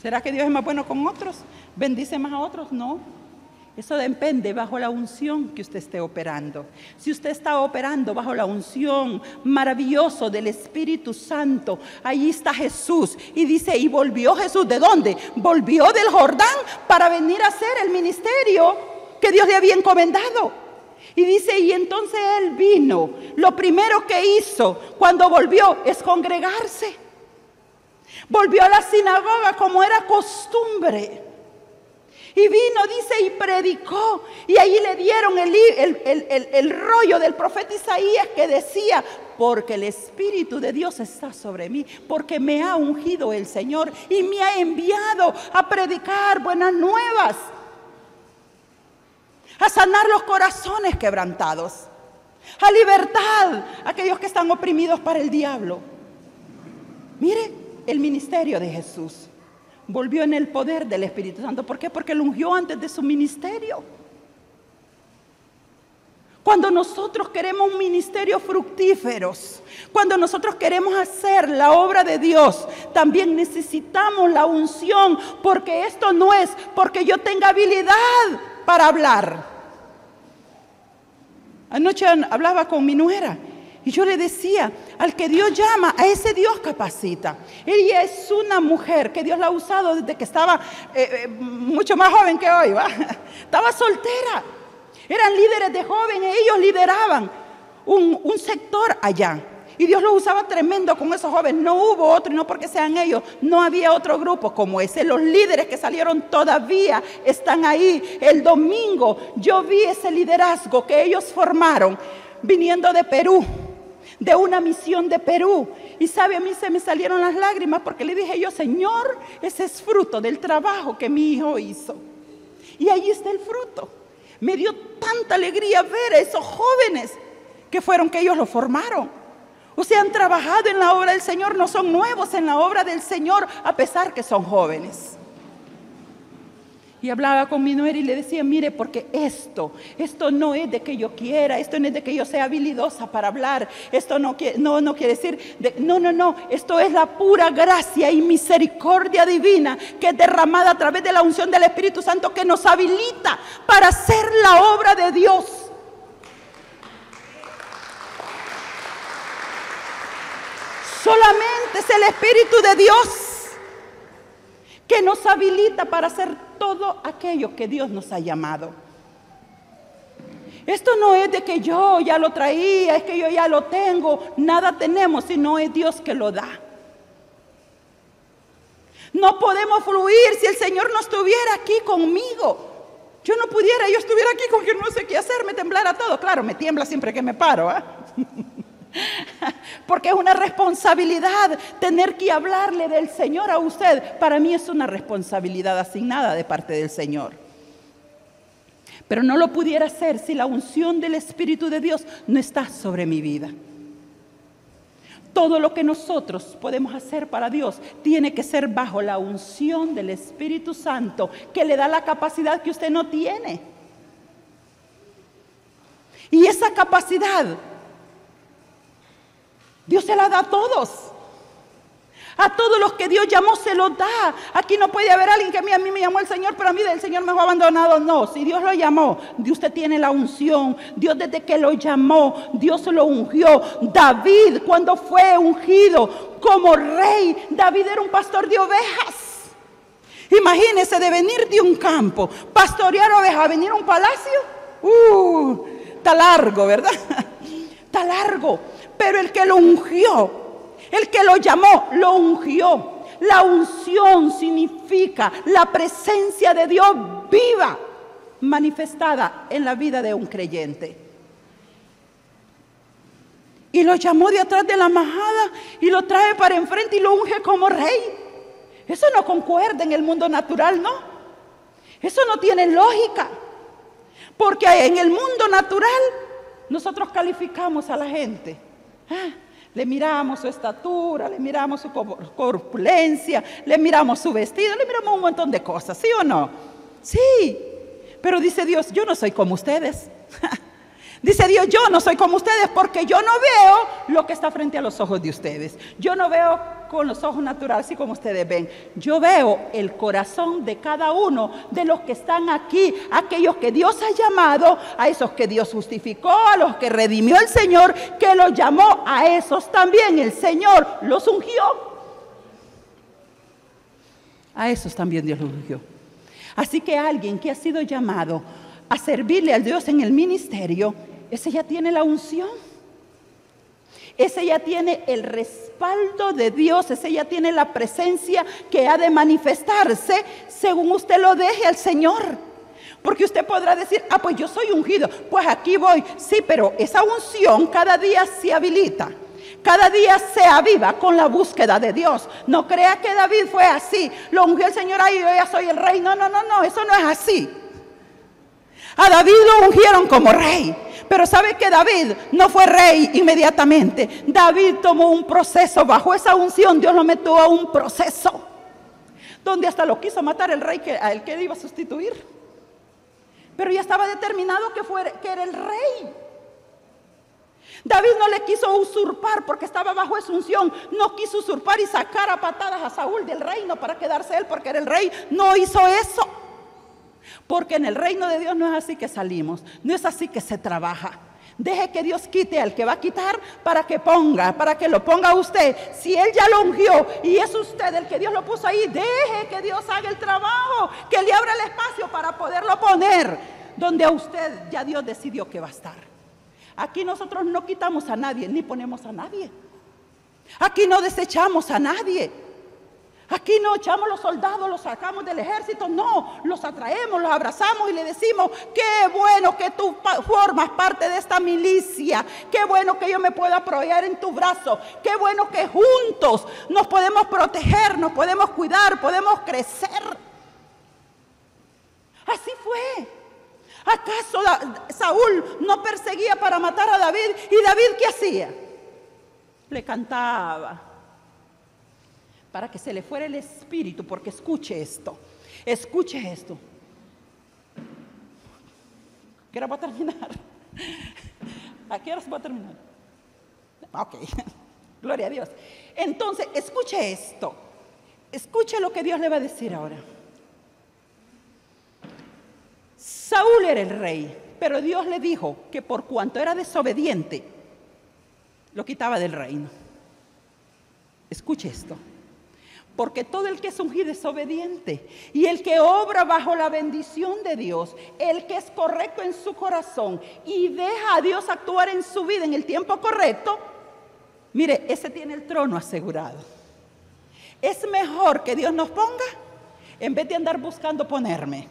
¿Será que Dios es más bueno con otros? ¿Bendice más a otros? No. Eso depende bajo la unción que usted esté operando. Si usted está operando bajo la unción maravillosa del Espíritu Santo, ahí está Jesús. Y dice, y volvió Jesús, ¿de dónde? Volvió del Jordán para venir a hacer el ministerio que Dios le había encomendado. Y dice, y entonces Él vino. Lo primero que hizo cuando volvió es congregarse. Volvió a la sinagoga como era costumbre. Y vino, dice, y predicó. Y ahí le dieron el rollo del profeta Isaías que decía, porque el Espíritu de Dios está sobre mí, porque me ha ungido el Señor y me ha enviado a predicar buenas nuevas, a sanar los corazones quebrantados, a libertad a aquellos que están oprimidos para el diablo. Mire, el ministerio de Jesús volvió en el poder del Espíritu Santo. ¿Por qué? Porque lo ungió antes de su ministerio. Cuando nosotros queremos un ministerio fructíferos, cuando nosotros queremos hacer la obra de Dios, también necesitamos la unción, porque esto no es porque yo tenga habilidad para hablar. Anoche hablaba con mi nuera y yo le decía, al que Dios llama, a ese Dios capacita. Ella es una mujer que Dios la ha usado desde que estaba mucho más joven que hoy, ¿va? Estaba soltera. Eran líderes de jóvenes, ellos lideraban un sector allá. Y Dios los usaba tremendo con esos jóvenes. No hubo otro, y no porque sean ellos, no había otro grupo como ese. Los líderes que salieron todavía están ahí. El domingo yo vi ese liderazgo que ellos formaron viniendo de Perú, de una misión de Perú. Y sabe, a mí se me salieron las lágrimas porque le dije yo, Señor, ese es fruto del trabajo que mi hijo hizo. Y ahí está el fruto. Me dio tanta alegría ver a esos jóvenes que fueron que ellos lo formaron. O sea, han trabajado en la obra del Señor, no son nuevos en la obra del Señor, a pesar que son jóvenes. Y hablaba con mi nuera y le decía, mire, porque esto no es de que yo quiera, esto no es de que yo sea habilidosa para hablar, esto no quiere decir, no, esto es la pura gracia y misericordia divina que es derramada a través de la unción del Espíritu Santo que nos habilita para hacer la obra de Dios. Solamente es el Espíritu de Dios que nos habilita para hacer todo aquello que Dios nos ha llamado. Esto no es de que yo ya lo traía, es que yo ya lo tengo, nada tenemos, sino es Dios que lo da. No podemos fluir si el Señor no estuviera aquí conmigo. Yo no pudiera, yo estuviera aquí con que no sé qué hacer, me temblara todo. Claro, me tiembla siempre que me paro, ¿eh? Porque es una responsabilidad tener que hablarle del Señor a usted. Para mí es una responsabilidad asignada de parte del Señor. Pero no lo pudiera hacer si la unción del Espíritu de Dios no está sobre mi vida. Todo lo que nosotros podemos hacer para Dios tiene que ser bajo la unción del Espíritu Santo, que le da la capacidad que usted no tiene. Y esa capacidad Dios se la da a todos. A todos los que Dios llamó se los da. Aquí no puede haber alguien que a mí me llamó el Señor, pero a mí del Señor me fue abandonado. No, si Dios lo llamó, usted tiene la unción. Dios desde que lo llamó, Dios lo ungió. David, cuando fue ungido como rey, David era un pastor de ovejas. Imagínese de venir de un campo, pastorear ovejas, a venir a un palacio. Está largo, ¿verdad? Está largo. Pero el que lo ungió, El que lo llamó, lo ungió. La unción significa la presencia de Dios viva, manifestada en la vida de un creyente. Y lo llamó de atrás de la majada y lo trae para enfrente y lo unge como rey. Eso no concuerda en el mundo natural, ¿no? Eso no tiene lógica. Porque en el mundo natural nosotros calificamos a la gente. Le miramos su estatura, le miramos su corpulencia, le miramos su vestido, le miramos un montón de cosas, ¿sí o no? Sí, pero dice Dios, yo no soy como ustedes. Dice Dios, yo no soy como ustedes porque yo no veo lo que está frente a los ojos de ustedes. Yo no veo con los ojos naturales así como ustedes ven. Yo veo el corazón de cada uno de los que están aquí, aquellos que Dios ha llamado, a esos que Dios justificó, a los que redimió el Señor, que los llamó, a esos también el Señor los ungió. A esos también Dios los ungió. Así que alguien que ha sido llamado a servirle al Dios en el ministerio, ese ya tiene la unción, ese ya tiene el respaldo de Dios, ese ya tiene la presencia que ha de manifestarse según usted lo deje al Señor. Porque usted podrá decir, pues yo soy ungido, pues aquí voy. Sí, pero esa unción cada día se habilita, cada día se aviva con la búsqueda de Dios. No crea que David fue así, lo ungió el Señor, ahí yo ya soy el rey. No, eso no es así. A David lo ungieron como rey, pero ¿sabe que David no fue rey inmediatamente? David tomó un proceso, bajo esa unción Dios lo metió a un proceso, donde hasta lo quiso matar el rey a el que iba a sustituir. Pero ya estaba determinado que era el rey. David no le quiso usurpar porque estaba bajo esa unción, no quiso usurpar y sacar a patadas a Saúl del reino para quedarse él porque era el rey. No hizo eso. Porque en el reino de Dios no es así que salimos, no es así que se trabaja. Deje que Dios quite al que va a quitar para que lo ponga usted. Si Él ya lo ungió y es usted el que Dios lo puso ahí, deje que Dios haga el trabajo, que le abra el espacio para poderlo poner donde a usted ya Dios decidió que va a estar. Aquí nosotros no quitamos a nadie, ni ponemos a nadie. Aquí no desechamos a nadie. Aquí no echamos los soldados, los sacamos del ejército, no, los atraemos, los abrazamos y le decimos, qué bueno que tú formas parte de esta milicia, qué bueno que yo me pueda apoyar en tu brazo, qué bueno que juntos nos podemos proteger, nos podemos cuidar, podemos crecer. Así fue. ¿Acaso Saúl no perseguía para matar a David? ¿Y David qué hacía? Le cantaba para que se le fuera el espíritu, porque escuche esto. ¿Qué hora va a terminar? ¿A qué hora va a terminar? Ok, gloria a Dios. Entonces, escuche esto. Escuche lo que Dios le va a decir ahora. Saúl era el rey, pero Dios le dijo que por cuanto era desobediente, lo quitaba del reino. Escuche esto. Porque todo el que es ungido es obediente, y el que obra bajo la bendición de Dios, el que es correcto en su corazón y deja a Dios actuar en su vida en el tiempo correcto, mire, ese tiene el trono asegurado. Es mejor que Dios nos ponga en vez de andar buscando ponerme.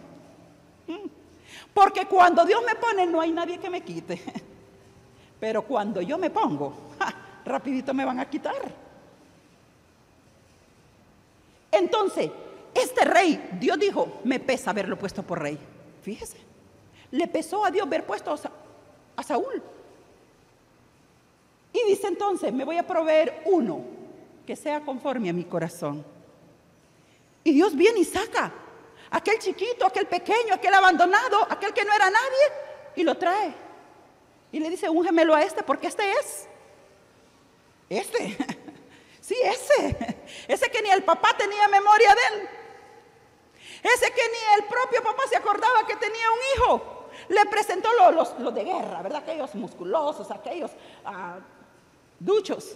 Porque cuando Dios me pone no hay nadie que me quite. Pero cuando yo me pongo, rapidito me van a quitar. Entonces, este rey, Dios dijo, me pesa haberlo puesto por rey. Fíjese, le pesó a Dios haber puesto a Saúl. Y dice entonces, me voy a proveer uno que sea conforme a mi corazón. Y Dios viene y saca aquel chiquito, aquel pequeño, aquel abandonado, aquel que no era nadie, y lo trae. Y le dice, úngemelo a este, porque este es. Sí, ese que ni el papá tenía memoria de él, ese que ni el propio papá se acordaba que tenía un hijo, le presentó los de guerra, ¿verdad? Aquellos musculosos, aquellos duchos.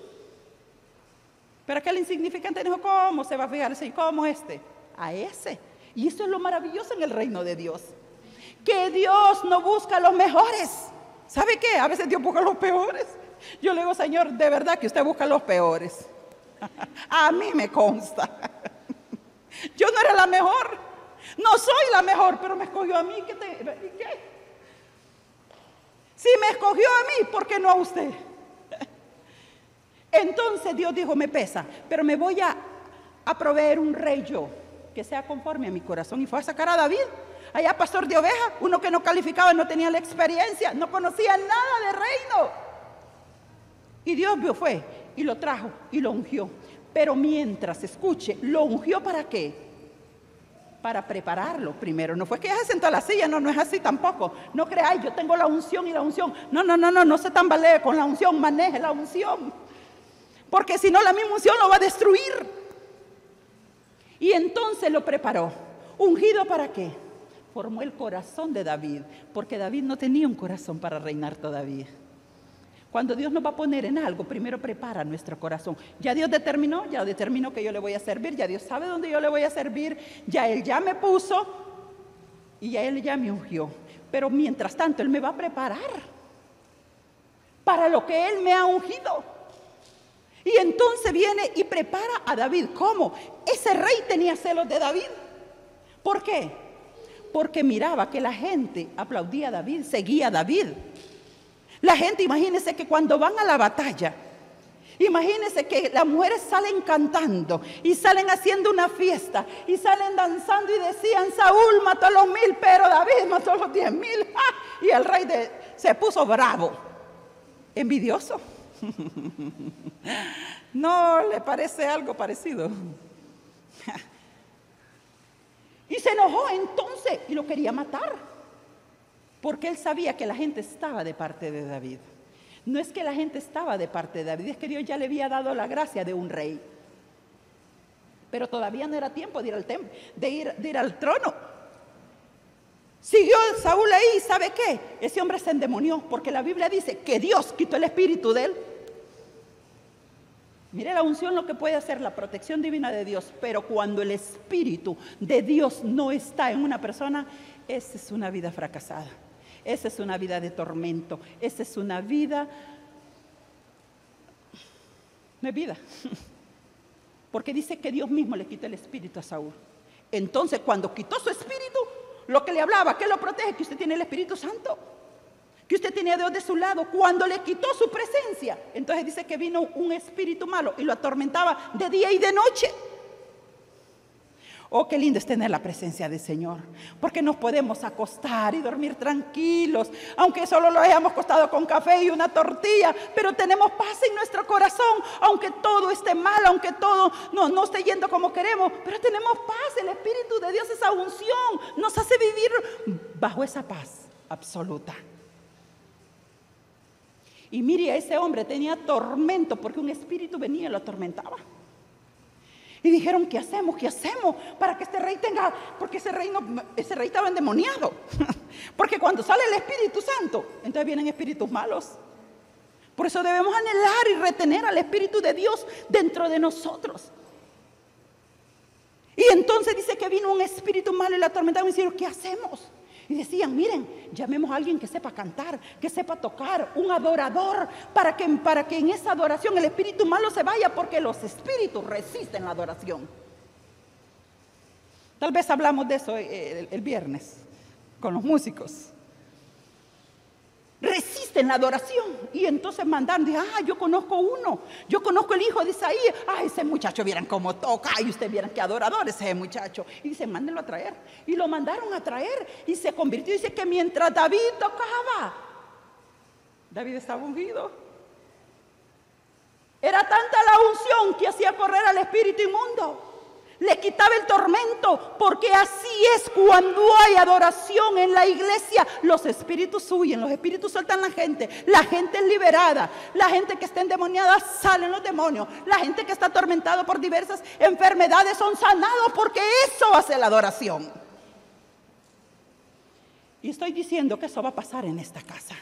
Pero aquel insignificante dijo, ¿cómo se va a fijar ese? ¿Cómo este? A ese. Y eso es lo maravilloso en el reino de Dios, que Dios no busca los mejores. ¿Sabe qué? A veces Dios busca los peores. Yo le digo, Señor, de verdad que usted busca los peores. A mí me consta. Yo no era la mejor. No soy la mejor, pero me escogió a mí. ¿Y qué? Si me escogió a mí, ¿por qué no a usted? Entonces Dios dijo, me pesa, pero me voy a proveer un rey yo, que sea conforme a mi corazón. Y fue a sacar a David, allá pastor de ovejas, uno que no calificaba, no tenía la experiencia, no conocía nada de reino. Y Dios fue y lo trajo y lo ungió. Pero mientras, escuche, ¿lo ungió para qué? Para prepararlo primero. No fue que ya se sentó a la silla, no es así tampoco. No creáis, yo tengo la unción y la unción. No se tambalee con la unción, maneje la unción. Porque si no, la misma unción lo va a destruir. Y entonces lo preparó. ¿Ungido para qué? Formó el corazón de David, porque David no tenía un corazón para reinar todavía. Cuando Dios nos va a poner en algo, primero prepara nuestro corazón. Ya Dios determinó que yo le voy a servir, ya Dios sabe dónde yo le voy a servir, ya Él ya me puso y ya Él ya me ungió. Pero mientras tanto, Él me va a preparar para lo que Él me ha ungido. Y entonces viene y prepara a David. ¿Cómo? Ese rey tenía celos de David. ¿Por qué? Porque miraba que la gente aplaudía a David, seguía a David. La gente, imagínense que cuando van a la batalla, imagínense que las mujeres salen cantando y salen haciendo una fiesta y salen danzando y decían, Saúl mató a los 1000, pero David mató a los 10,000. Y el rey se puso bravo, envidioso. ¿No le parece algo parecido? Y se enojó entonces y lo quería matar. Porque él sabía que la gente estaba de parte de David. No es que la gente estaba de parte de David, es que Dios ya le había dado la gracia de un rey. Pero todavía no era tiempo de ir al templo, de ir al trono. Siguió Saúl ahí, ¿sabe qué? Ese hombre se endemonió, porque la Biblia dice que Dios quitó el espíritu de él. Mire la unción lo que puede hacer, la protección divina de Dios. Pero cuando el espíritu de Dios no está en una persona, esa es una vida fracasada. Esa es una vida de tormento. Esa es una vida, no es vida. Porque dice que Dios mismo le quita el espíritu a Saúl. Entonces cuando quitó su espíritu, lo que le hablaba, ¿qué lo protege? Que usted tiene el Espíritu Santo, que usted tenía a Dios de su lado. Cuando le quitó su presencia, entonces dice que vino un espíritu malo y lo atormentaba de día y de noche. Oh, qué lindo es tener la presencia del Señor, porque nos podemos acostar y dormir tranquilos, aunque solo lo hayamos acostado con café y una tortilla, pero tenemos paz en nuestro corazón, aunque todo esté mal, aunque todo no esté yendo como queremos, pero tenemos paz. El Espíritu de Dios, esa unción, nos hace vivir bajo esa paz absoluta. Y mire, a ese hombre tenía tormento porque un espíritu venía y lo atormentaba. Y dijeron, ¿qué hacemos? ¿Qué hacemos para que este rey tenga? Porque ese rey estaba endemoniado. Porque cuando sale el Espíritu Santo, entonces vienen espíritus malos. Por eso debemos anhelar y retener al Espíritu de Dios dentro de nosotros. Y entonces dice que vino un espíritu malo y la atormentaron y dijeron, ¿qué hacemos? Y decían, miren, llamemos a alguien que sepa cantar, que sepa tocar, un adorador, para que en esa adoración el espíritu malo se vaya, porque los espíritus resisten la adoración. Tal vez hablamos de eso el viernes con los músicos. Resisten la adoración. Y entonces mandaron, yo conozco uno, yo conozco el hijo de Isaías. Ese muchacho, vieran cómo toca, y ustedes vieran qué adorador es ese muchacho. Y dice, mándenlo a traer. Y lo mandaron a traer y se convirtió. Dice que mientras David tocaba, David estaba ungido. Era tanta la unción que hacía correr al espíritu inmundo. Le quitaba el tormento, porque así es cuando hay adoración en la iglesia. Los espíritus huyen, los espíritus sueltan a la gente es liberada, la gente que está endemoniada salen los demonios, la gente que está atormentada por diversas enfermedades son sanados, porque eso hace la adoración. Y estoy diciendo que eso va a pasar en esta casa.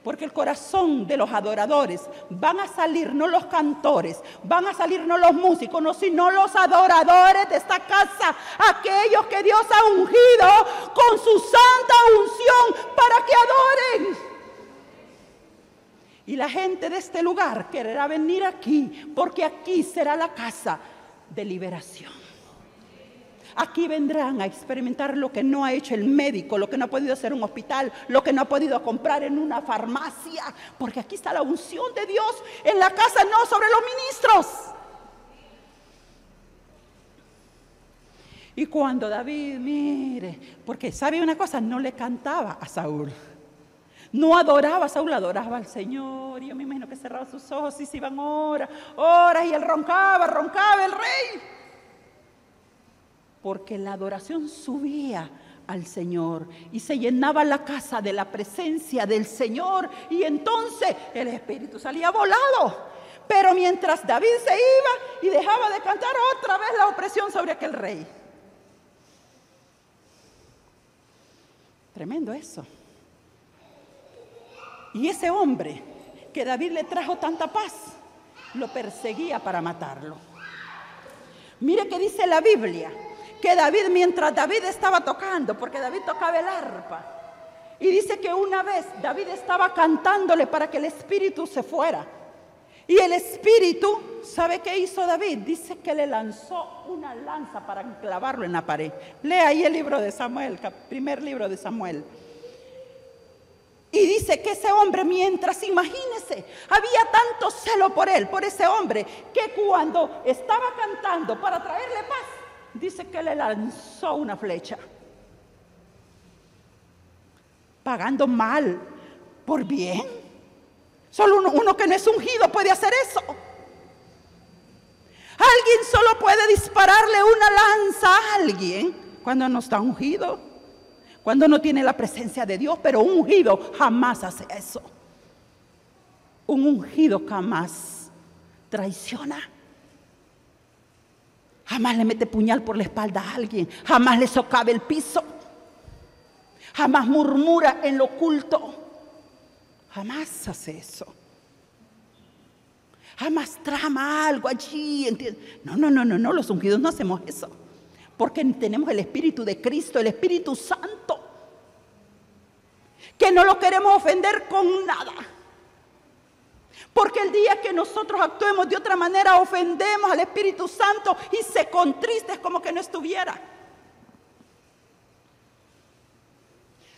Porque el corazón de los adoradores van a salir, no los cantores, van a salir no los músicos, no, sino los adoradores de esta casa, aquellos que Dios ha ungido con su santa unción para que adoren. Y la gente de este lugar querrá venir aquí, porque aquí será la casa de liberación. Aquí vendrán a experimentar lo que no ha hecho el médico, lo que no ha podido hacer un hospital, lo que no ha podido comprar en una farmacia, porque aquí está la unción de Dios en la casa, no sobre los ministros. Y cuando David, mire, porque sabe una cosa, no le cantaba a Saúl, no adoraba a Saúl, adoraba al Señor. Y yo me imagino que cerraba sus ojos y se iban horas, y él roncaba el rey. Porque la adoración subía al Señor y se llenaba la casa de la presencia del Señor, y entonces el espíritu salía volado. Pero mientras David se iba y dejaba de cantar, otra vez la opresión sobre aquel rey. Tremendo eso. Y ese hombre que David le trajo tanta paz, lo perseguía para matarlo. Mire que dice la Biblia, que David, mientras David estaba tocando, porque David tocaba el arpa, y dice que una vez David estaba cantándole para que el espíritu se fuera. Y el espíritu, ¿sabe qué hizo David? Dice que le lanzó una lanza para clavarlo en la pared. Lea ahí el libro de Samuel, primer libro de Samuel. Y dice que ese hombre, mientras, imagínese, había tanto celo por él, por ese hombre, que cuando estaba cantando para traerle paz, dice que le lanzó una flecha. Pagando mal por bien. Solo uno que no es ungido puede hacer eso. Alguien solo puede dispararle una lanza a alguien cuando no está ungido, cuando no tiene la presencia de Dios. Pero un ungido jamás hace eso. Un ungido jamás traiciona. Jamás le mete puñal por la espalda a alguien. Jamás le socava el piso. Jamás murmura en lo oculto. Jamás hace eso. Jamás trama algo allí. No, los ungidos no hacemos eso. Porque tenemos el Espíritu de Cristo, el Espíritu Santo, que no lo queremos ofender con nada. Porque el día que nosotros actuemos de otra manera, ofendemos al Espíritu Santo y se contrista, es como que no estuviera.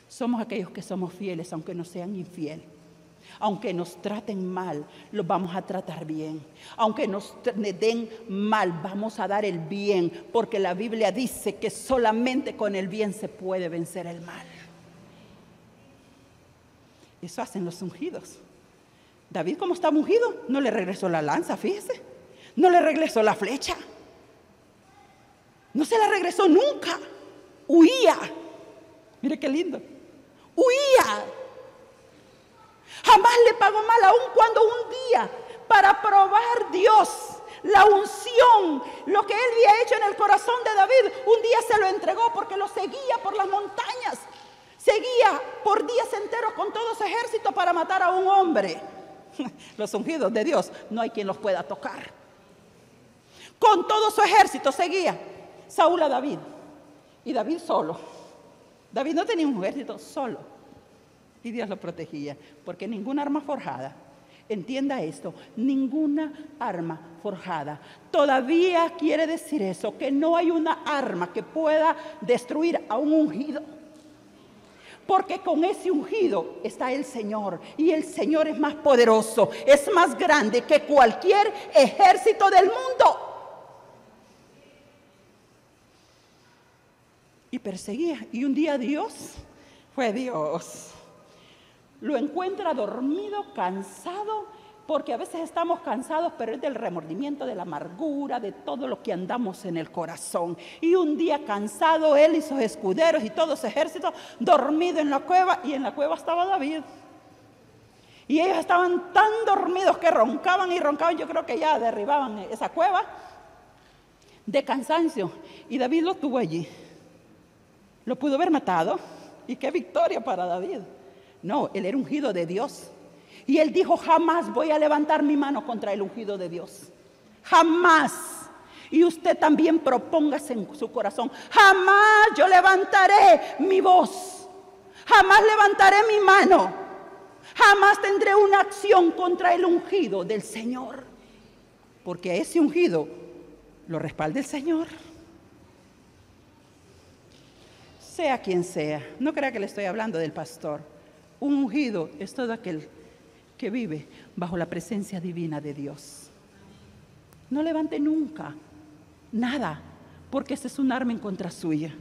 Somos aquellos que somos fieles, aunque nos sean infieles. Aunque nos traten mal, los vamos a tratar bien. Aunque nos den mal, vamos a dar el bien. Porque la Biblia dice que solamente con el bien se puede vencer el mal. Eso hacen los ungidos. David, como estaba ungido, no le regresó la lanza, fíjese. No le regresó la flecha. No se la regresó nunca. Huía. Mire qué lindo. Huía. Jamás le pagó mal, aun cuando un día, para probar Dios, la unción, lo que él había hecho en el corazón de David, un día se lo entregó porque lo seguía por las montañas. Seguía por días enteros con todo su ejército para matar a un hombre. Los ungidos de Dios, no hay quien los pueda tocar. Con todo su ejército seguía Saúl a David. Y David solo. David no tenía un ejército, solo. Y Dios lo protegía, porque ninguna arma forjada, entienda esto, ninguna arma forjada. Todavía quiere decir eso, que no hay una arma que pueda destruir a un ungido. Porque con ese ungido está el Señor, y el Señor es más poderoso, es más grande que cualquier ejército del mundo. Y perseguía, y un día Dios, lo encuentra dormido, cansado, porque a veces estamos cansados, pero es del remordimiento, de la amargura, de todo lo que andamos en el corazón. Y un día cansado, él y sus escuderos y todo su ejército, dormido en la cueva, y en la cueva estaba David. Y ellos estaban tan dormidos que roncaban y roncaban, yo creo que ya derribaban esa cueva de cansancio. Y David lo tuvo allí. Lo pudo haber matado, y qué victoria para David. No, él era ungido de Dios. Y él dijo, jamás voy a levantar mi mano contra el ungido de Dios. Jamás. Y usted también propóngase en su corazón, jamás yo levantaré mi voz. Jamás levantaré mi mano. Jamás tendré una acción contra el ungido del Señor, porque a ese ungido lo respalda el Señor. Sea quien sea, no crea que le estoy hablando del pastor. Un ungido es todo aquel que vive bajo la presencia divina de Dios. No levante nunca nada, porque ese es un arma en contra suya.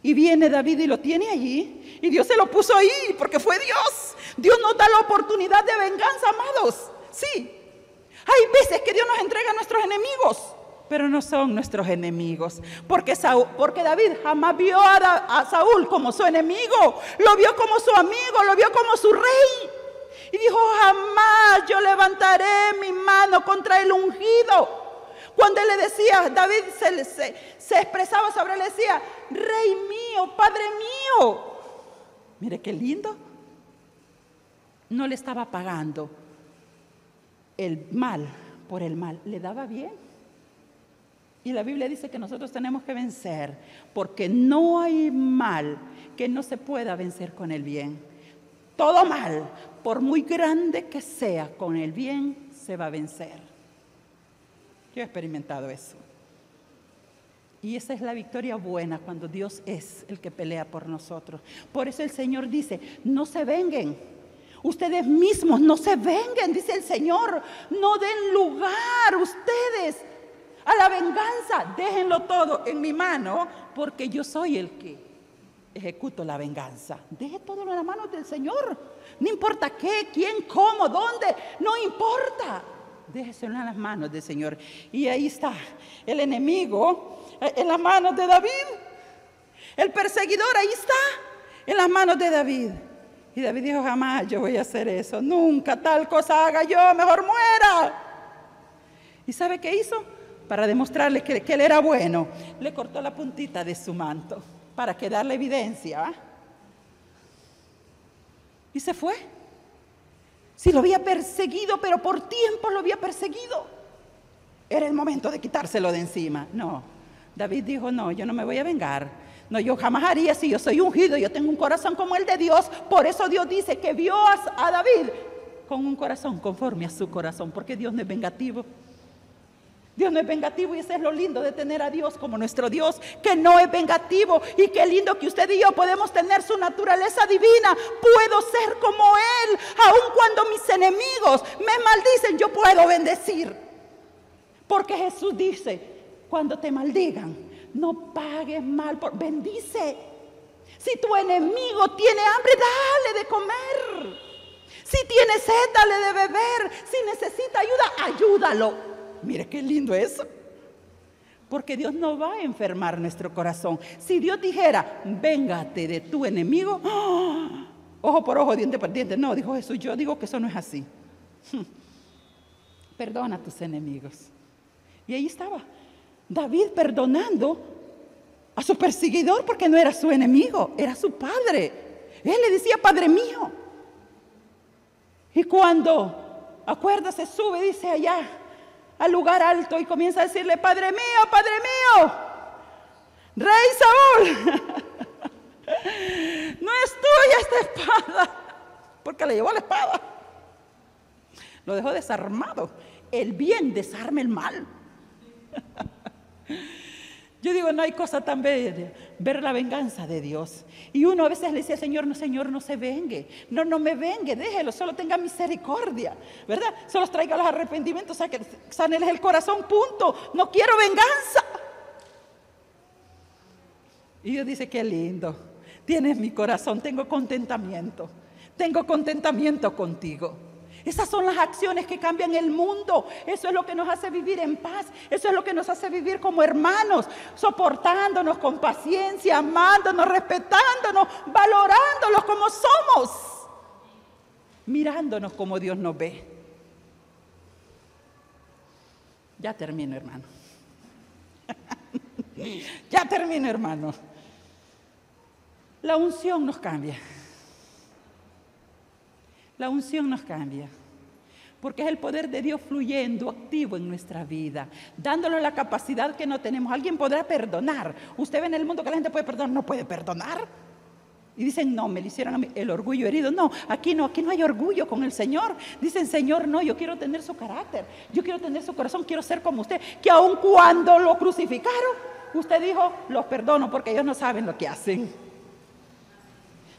Y viene David y lo tiene allí, y Dios se lo puso ahí, porque fue Dios. Dios nos da la oportunidad de venganza, amados. Sí, hay veces que Dios nos entrega a nuestros enemigos, pero no son nuestros enemigos, porque David jamás vio a Saúl como su enemigo, lo vio como su amigo, lo vio como su rey. Y dijo, jamás yo levantaré mi mano contra el ungido. Cuando él le decía, David se expresaba sobre él, le decía, rey mío, padre mío. Mire qué lindo. No le estaba pagando el mal por el mal, le daba bien. Y la Biblia dice que nosotros tenemos que vencer, porque no hay mal que no se pueda vencer con el bien. Todo mal, por muy grande que sea, con el bien se va a vencer. Yo he experimentado eso. Y esa es la victoria buena, cuando Dios es el que pelea por nosotros. Por eso el Señor dice, no se venguen. Ustedes mismos no se venguen, dice el Señor. No den lugar ustedes a la venganza. Déjenlo todo en mi mano, porque yo soy el que ejecuto la venganza. Deje todo en las manos del Señor. No importa qué, quién, cómo, dónde, no importa. Déjeselo en las manos del Señor. Y ahí está el enemigo en las manos de David. El perseguidor ahí está en las manos de David. Y David dijo, jamás yo voy a hacer eso. Nunca tal cosa haga yo, mejor muera. ¿Y sabe qué hizo? Para demostrarle que él era bueno, le cortó la puntita de su manto para que darle evidencia, ¿va? Y se fue. Si lo había perseguido, pero por tiempo lo había perseguido, era el momento de quitárselo de encima. No, David dijo, no, yo no me voy a vengar. No, yo jamás haría si yo soy ungido, yo tengo un corazón como el de Dios. Por eso Dios dice que vio a David con un corazón conforme a su corazón, porque Dios no es vengativo. Dios no es vengativo, y eso es lo lindo de tener a Dios como nuestro Dios, que no es vengativo. Y qué lindo que usted y yo podemos tener su naturaleza divina. Puedo ser como Él, aun cuando mis enemigos me maldicen, yo puedo bendecir. Porque Jesús dice, cuando te maldigan, no pagues mal, bendice. Si tu enemigo tiene hambre, dale de comer. Si tiene sed, dale de beber. Si necesita ayuda, ayúdalo. Mire qué lindo eso. Porque Dios no va a enfermar nuestro corazón. Si Dios dijera, véngate de tu enemigo, ¡oh!, ojo por ojo, diente por diente. No, dijo Jesús, yo digo que eso no es así. Perdona a tus enemigos. Y ahí estaba David perdonando a su perseguidor, porque no era su enemigo, era su padre. Él le decía, padre mío. Y cuando, acuérdase, sube, dice allá al lugar alto, y comienza a decirle, padre mío, rey Saúl, no es tuya esta espada, porque le llevó la espada, lo dejó desarmado. El bien desarma el mal. Yo digo, no hay cosa tan bella, ver la venganza de Dios. Y uno a veces le dice, Señor, no se vengue. No me vengue, déjelo, solo tenga misericordia, ¿verdad? Solo traiga los arrepentimientos, sáneles el corazón, punto. No quiero venganza. Y Dios dice, qué lindo, tienes mi corazón, tengo contentamiento contigo. Esas son las acciones que cambian el mundo. Eso es lo que nos hace vivir en paz. Eso es lo que nos hace vivir como hermanos, soportándonos con paciencia, amándonos, respetándonos, valorándonos como somos, mirándonos como Dios nos ve. Ya termino, hermano. Ya termino, hermano. La unción nos cambia. La unción nos cambia, porque es el poder de Dios fluyendo, activo en nuestra vida, dándole la capacidad que no tenemos. Alguien podrá perdonar. Usted ve en el mundo que la gente puede perdonar, no puede perdonar. Y dicen, no, me lo hicieron a mí, el orgullo herido. No, aquí no hay orgullo con el Señor. Dicen, Señor, no, yo quiero tener su carácter, yo quiero tener su corazón, quiero ser como usted. Que aun cuando lo crucificaron, usted dijo, los perdono porque ellos no saben lo que hacen.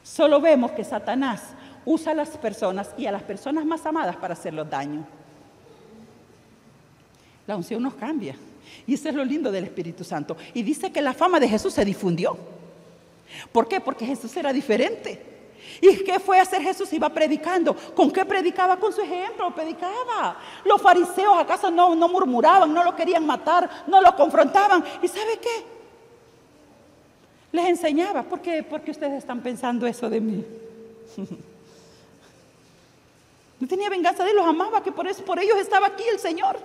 Solo vemos que Satanás usa a las personas y a las personas más amadas para hacerlos daño. La unción nos cambia. Y eso es lo lindo del Espíritu Santo. Y dice que la fama de Jesús se difundió. ¿Por qué? Porque Jesús era diferente. ¿Y qué fue a hacer Jesús? Iba predicando. ¿Con qué predicaba? Con su ejemplo, predicaba. Los fariseos acaso no murmuraban, no lo querían matar, no lo confrontaban. ¿Y sabe qué? Les enseñaba. ¿Por qué ustedes están pensando eso de mí? No tenía venganza de ellos, los amaba, que por ellos estaba aquí el Señor.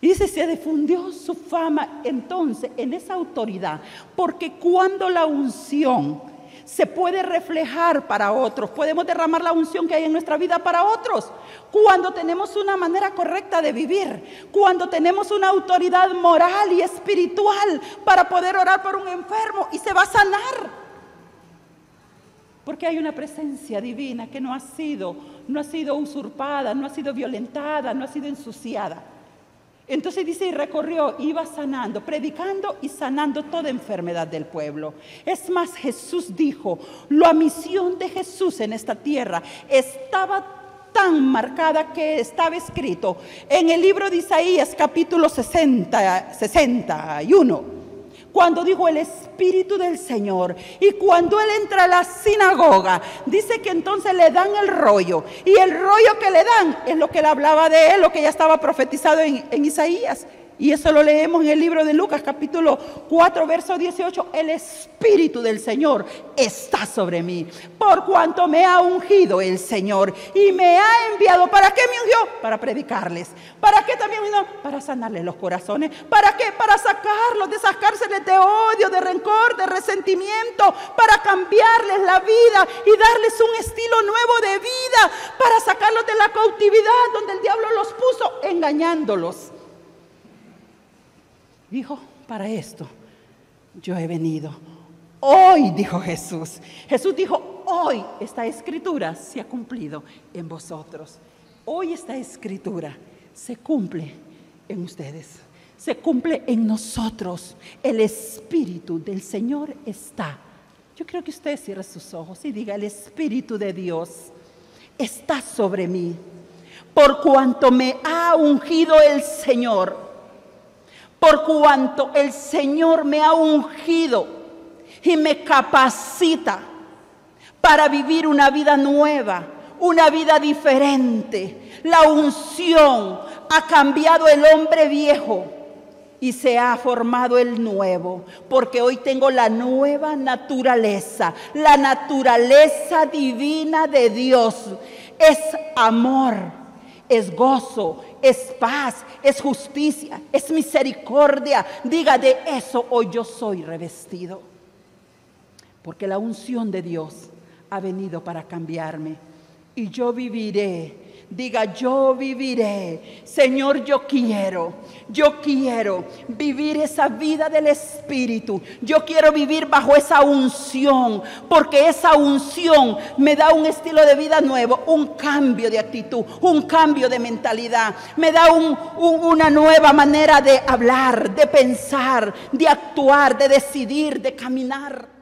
Y dice, se difundió su fama entonces en esa autoridad, porque cuando la unción se puede reflejar para otros, podemos derramar la unción que hay en nuestra vida para otros, cuando tenemos una manera correcta de vivir, cuando tenemos una autoridad moral y espiritual para poder orar por un enfermo y se va a sanar, porque hay una presencia divina que no ha sido usurpada, no ha sido violentada, no ha sido ensuciada. Entonces dice, y recorrió, iba sanando, predicando y sanando toda enfermedad del pueblo. Es más, Jesús dijo, la misión de Jesús en esta tierra estaba tan marcada que estaba escrito en el libro de Isaías, capítulo 61. Cuando dijo el Espíritu del Señor, y cuando Él entra a la sinagoga, dice que entonces le dan el rollo, y el rollo que le dan es lo que le hablaba de Él, lo que ya estaba profetizado en Isaías. Y eso lo leemos en el libro de Lucas, capítulo 4, verso 18. El Espíritu del Señor está sobre mí, por cuanto me ha ungido el Señor y me ha enviado. ¿Para qué me ungió? Para predicarles. ¿Para qué también me ungió? Para sanarles los corazones. ¿Para qué? Para sacarlos de esas cárceles de odio, de rencor, de resentimiento, para cambiarles la vida y darles un estilo nuevo de vida, para sacarlos de la cautividad donde el diablo los puso, engañándolos. Dijo, para esto yo he venido. Hoy, dijo Jesús. Jesús dijo, hoy esta escritura se ha cumplido en vosotros. Hoy esta escritura se cumple en ustedes. Se cumple en nosotros. El Espíritu del Señor está. Yo quiero que usted cierre sus ojos y diga, el Espíritu de Dios está sobre mí, por cuanto me ha ungido el Señor. Por cuanto el Señor me ha ungido y me capacita para vivir una vida nueva, una vida diferente. La unción ha cambiado el hombre viejo y se ha formado el nuevo, porque hoy tengo la nueva naturaleza, la naturaleza divina de Dios. Es amor, es gozo, es paz, es justicia, es misericordia. Diga, de eso hoy yo soy revestido. Porque la unción de Dios ha venido para cambiarme. Y yo viviré. Diga, yo viviré. Señor, yo quiero vivir esa vida del Espíritu. Yo quiero vivir bajo esa unción, porque esa unción me da un estilo de vida nuevo, un cambio de actitud, un cambio de mentalidad. Me da una nueva manera de hablar, de pensar, de actuar, de decidir, de caminar.